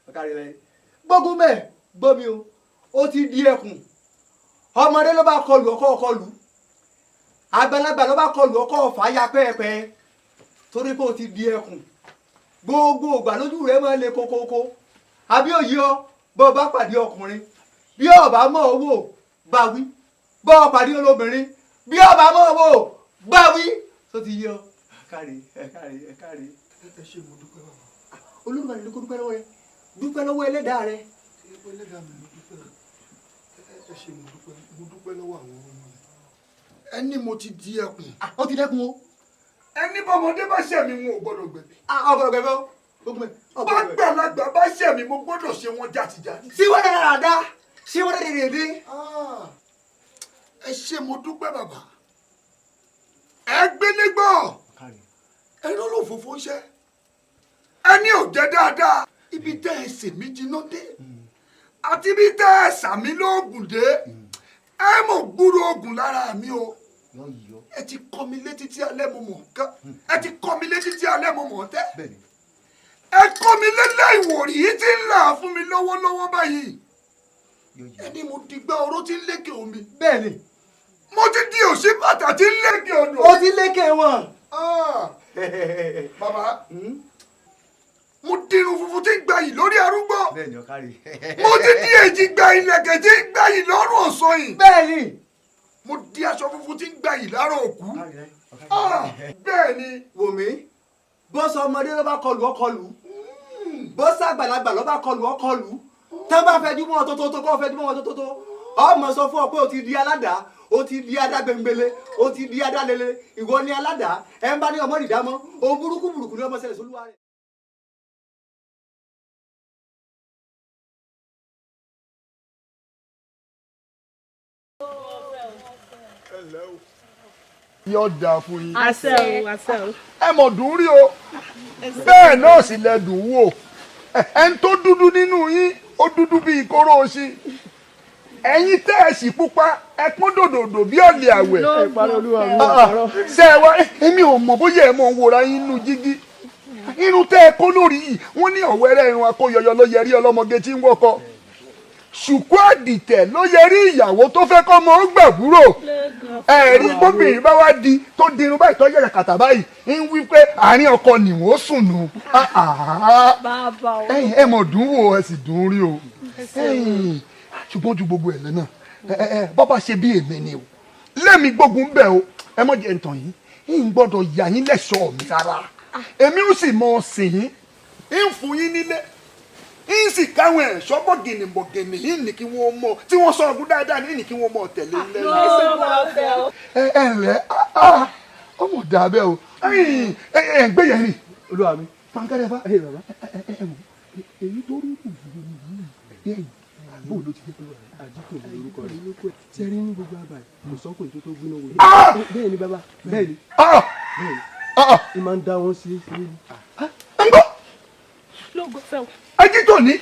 ọ̀kàrí lẹ́yìn gbógun mẹ́ gbómi o ó ti di ẹkùn ọmọdé ló bá kọlù ọkọ kọlù àgbàlagbà ló bá kọlù ọkọ ọ̀fà ya pẹ́ẹ́pẹ́ torí pé ó ti di ẹkùn gbogbo ògbà lójú rẹ máa le kókókó àbí òye ọ bọ́ ọ bá pàdé ọkùnrin bí ọ bá mọ̀ owó bá wí bọ́ ọ pàdé olóbìnrin bí ọ bá mọ̀ owó bá wí tó ti yé ọ. ẹ ṣe mo dúpẹ́ bàbá. olùkọ́ ni kò dúpẹ́ lọ́wọ́ rẹ dúpẹ́ lọ́wọ́ ẹlẹ́dàá rẹ. ẹlẹ́dàá mi ló dúpẹ́ ẹ ṣe mo dúpẹ́ lọ́wọ́ àwọn ọmọ mi. ẹni mo ti di ẹkùn. ó ti dẹ́kun o. ẹni bọ́mọdé bá ṣẹ̀ mi wọn ò gbọ́dọ̀ gbẹ̀bí. ọgbọ́dọ̀ gbẹ̀bí o. bá gbàlagbà bá ṣẹ̀ mi mo gbọ́dọ̀ ṣe wọn jàtìjàtì. síwọ́n dáadáa síwọ́n dáadáa. ẹ ṣe mo dúpẹ́ bàbá. ẹ gbélé gbọ́. ẹni olófòfò ń ṣe. ẹni ò jẹ́ dáadáa. ibi tẹ́ ẹ sè mí jiná dé. àti ibi tẹ́ ẹ sàmí lóògùn dé. ẹ mọ̀ gbúrò oògùn lára mi o. ẹ ti kọ́ mi létí tí alẹ́ mo mọ̀ nǹkan ẹ ti kọ́ mi létí tí alẹ́ mo mọ̀ tẹ́ ẹ kọ́ mi lélẹ̀ ìwòrì yìí ti ń là fún mi lọ́wọ́lọ́wọ́ báyìí ẹni mo di gbá oró tí ń lékè omi bẹ́ẹ̀ni mo ti di òsì bàtà tí ń lékè odò ó ti lékè wọn. bàbá mo dirun funfun tí ń gbayì lórí arúgbó mo ti di èjì gbayì lẹ̀kẹ̀ tí ń gbayì lọ́rùn ọ̀sán yìí bẹ́ẹ̀ni mo di aṣọ funfun tí ń gbayì lára òkú bẹ́ẹ̀ni. wòmí bọ́sọ ọmọdé ló bá kọlù ọkọlù bọ́sọ àgbàlagbà ló bá kọlù ọkọlù tán bá fẹjú mọ́ ọtótótó kọ́ fẹjú mọ́ ọtótótó ọmọ sọ fún ọ pé o ti di aládàá o ti di adágbèngbèlè o ti di adálele ìwọ ni aládàá ẹ ń bá ní ọmọ ìdámọ́ ohun burúkú burúkú ni ọmọ ṣẹlẹ̀ sólúwa rẹ̀. yóò dáa fún yín. àṣẹ o àṣẹ o. ẹ mọ̀ dùn rí o bẹ́ẹ̀ náà sì lẹ dùn wò ẹni tó dúdú nínú yín ó dúdú bíi kóró oṣí ẹ̀yin tẹ́ ẹ sì pupa ẹ pọ́n dòdòdò bí ọ̀lẹ̀ àwẹ̀. ṣe ẹ wá èmi ò mọ̀ bóyá ẹ mọ̀ ń wòra yín nínú jígí irun tẹ́ ẹ kó lórí yìí wọ́n ní ọ̀wẹ́rẹ́ irun akóyọyọ ló yẹrí ọlọ́mọge tí ń wọ́kọ ṣùkú àdìtẹ̀ ló yẹ rí ìyàwó tó fẹ́ kọ́ ọmọ ó gbàbúrò ẹ̀rí bóbìnrin bá wá di tó dirun báyìí tó yẹ̀rẹ̀ kàtà báyìí ń wí pé àárín ọkọ nìwọ̀n ó sùn nù ẹ mọ̀ dùn wò ẹ sì dùn rí o ṣùgbọ́n ju gbogbo ẹ̀ lẹ́nà bọ́bá ṣe bí èmi ni o lẹ́mi gbógun bẹ̀ o ẹ mọ̀ jẹ́ ntàn yìí ń gbọ́dọ̀ yà yín lẹ́ṣọ̀ọ́ mi rárá èmi ó sì mọ̀ ọ́ sìn yín ń fún yín nílé ń sì káwọn ẹ̀ṣọ́ bọ̀gìnì yìí ní kí wọ́n mọ̀ tí wọ́n sọ ọdún dáadáa ní kí wọ́n mọ̀ tẹ̀lé lẹ́yìn. ẹ ǹlẹ́ ọmọ dàbẹ́ o ẹ gbé yẹn rìn olúwa mi pankẹ́rẹ́ fà ẹ bàbá ẹ mọ̀ èyí tó rí yẹn bó ló ti jẹ́ àjíkò lórúkọ rẹ̀ ṣe rí ní gbogbo àbá kò sọ́kùn tó tó gbóná wọlé bẹ́ẹ̀ ni bàbá bẹ́ẹ̀ ni ẹ máa ń dá wọn sí i. lógo fẹ́ o. ajito ni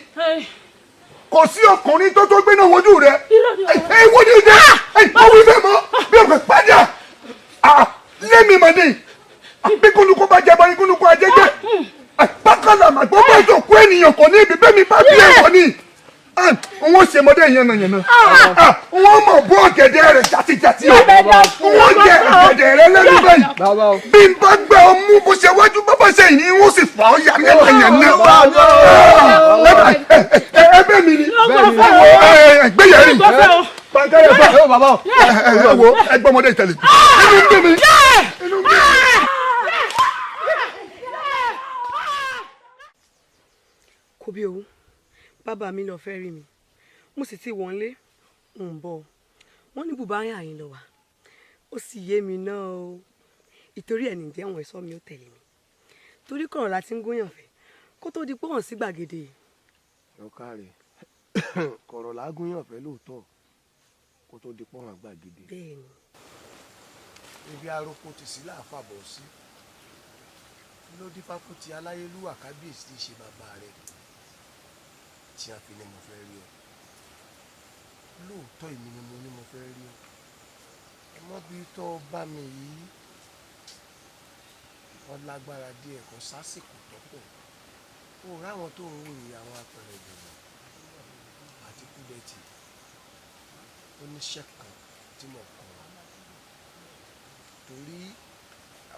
kò sí ọkùnrin tó tó gbéná wojú rẹ ẹ wo ni ìdẹ mo wí fẹ́ mọ̀ bí o kò padà lémi mọdé bí kúnukú bá jẹ bọ ikúnukú ajẹjẹ bákàlà màgbọ́ bá tó kú ènìyàn kò ní ibi bẹ́ẹ̀ mi bá bí ẹ̀kọ́ ni wọ́n ṣe mọ́dé yànnàyànnà wọ́n mọ̀ bọ́ ọ̀gẹ̀dẹ̀ rẹ̀ jàtijàti o wọ́n jẹ ọ̀gẹ̀dẹ̀ rẹ̀ lẹ́nu báyìí bí n bá gbẹ ọmú bó ṣe wájú bá bá ṣe yìí wọ́n sì fà ọ́ yà yànnàyànnà ẹbẹ̀ mi ni gbẹ̀yẹ̀rì pankẹ́rẹ́ bá ẹ wo ẹgbẹ́ ọmọdé ìtẹ̀lẹ̀ inú ń bí mi inú ń bí mi. kò bí òun bàbá mi lọ fẹ́ rí mi mo sì ti wọ́n lé ń bọ̀ wọ́n ní bùbá yín àyìn lọ wá ó sì yé mi náà o ìtorí ẹ̀ nìjẹ́ àwọn ẹ̀ṣọ́ mi ó tẹ̀lé mi torí kọ̀rọ̀ la ti ń gúnyàn fẹ́ kó tó di pé hàn sí gbàgede. lọ́kàrẹ̀ kọ̀rọ̀ la gúnyàn fẹ́ lóòótọ́ kó tó di pé hàn gbàgede. bẹ́ẹ̀ni. ibi aroko ti sí láàfàbọ̀ sí ló dífá kó ti aláyélúwà kábíyèsí ti ṣe bàbá rẹ̀ tí a fi ní mo fẹ́ rí ọ lóòótọ́ èmi ni mo ní mo fẹ́ rí ọ ẹ mọ́ bí tó bá mi yìí wọ́n lágbára díẹ̀ kó sásìkò tó pọ̀ ó ráwọn tó ń wòye àwọn apẹ̀rẹ̀ ìjọba àti kúdẹ́tì oníṣẹ́ kan tí mo kọ́ ọ torí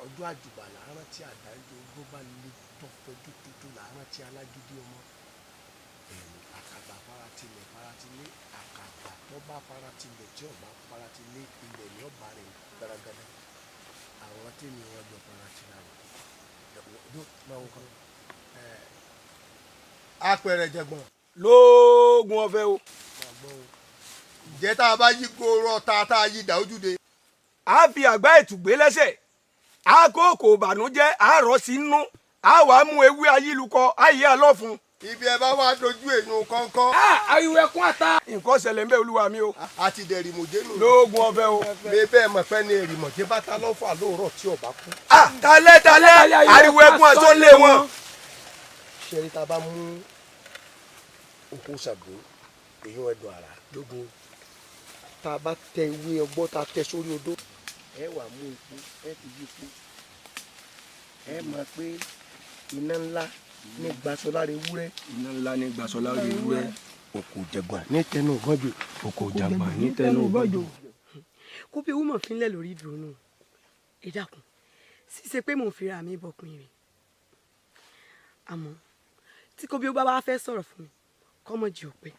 ọjọ́ àjùbà làárọ̀ tí àdájọ́ ogbó bá lè tọ́fẹ́jú tuntun làárọ̀ tí alágídí ọmọ àkàbà faratilẹ̀ faratilé àkàbà tó bá faratilẹ̀ tí ọba faratilé ilẹ̀ ní ọba rẹ̀ gbaragada àwọn tèmi wọn jọ faratilẹ̀ rẹ̀ ẹ̀wọ̀n máa ń kọ́ apẹ̀rẹ̀ jẹ̀gbọ́n. lóògùn ọ̀fẹ́ o. ǹjẹ́ tá a bá yí gbòòrò tá a yí dà ojúde. a fi àgbá ètùgbé lẹ́sẹ̀ a kó kò bànújẹ́ a rọ̀ sí inú a wàá mú ewé ayílukọ ayé àlọ́fun. ibi ẹ bá wá dojú èèyàn kọ́ńkọ́. ariwo ẹkún ata. nǹkan ṣẹlẹ̀ ń bẹ olúwa mi o. a ti dẹ̀ rìmọ̀jẹ́ nù. lóògùn ọ̀fẹ́ o. bẹ́ẹ̀ mọ̀ pé ní rìmọ̀jẹ́ bá ta lọ́fà lóòrọ̀ tí ọba kú. talẹ́ ariwo ẹkún ẹ̀ tó lé wọn. ṣẹ́rí tá a bá mú òkú ṣàgbó èèyàn ẹ̀dùn àrà lógun tá a bá tẹ ewé ọgbọ́n tá a tẹ sórí odó ẹ wà mú ikú ẹ fi yí ikú ẹ mọ̀ pé iná ńlá ní gbàsọ́lá rẹ̀ wúrẹ́. iná ńlá ní gbàsọ́lá rẹ̀ wúrẹ́. òkò jẹ̀gbà ní tẹnu ìgbọ́njò. òkò jàgbà ní tẹnu ìgbọ́njò. kó bí owó mọ̀ fi ń lẹ̀ lórí ìdùnnú ẹ dákun ṣíṣe pé mò ń fira mi bọ̀pin rẹ̀ àmọ́ tí kò bí ó bá wá fẹ́ sọ̀rọ̀ fún mi kọ́ mọ̀ jì ó pé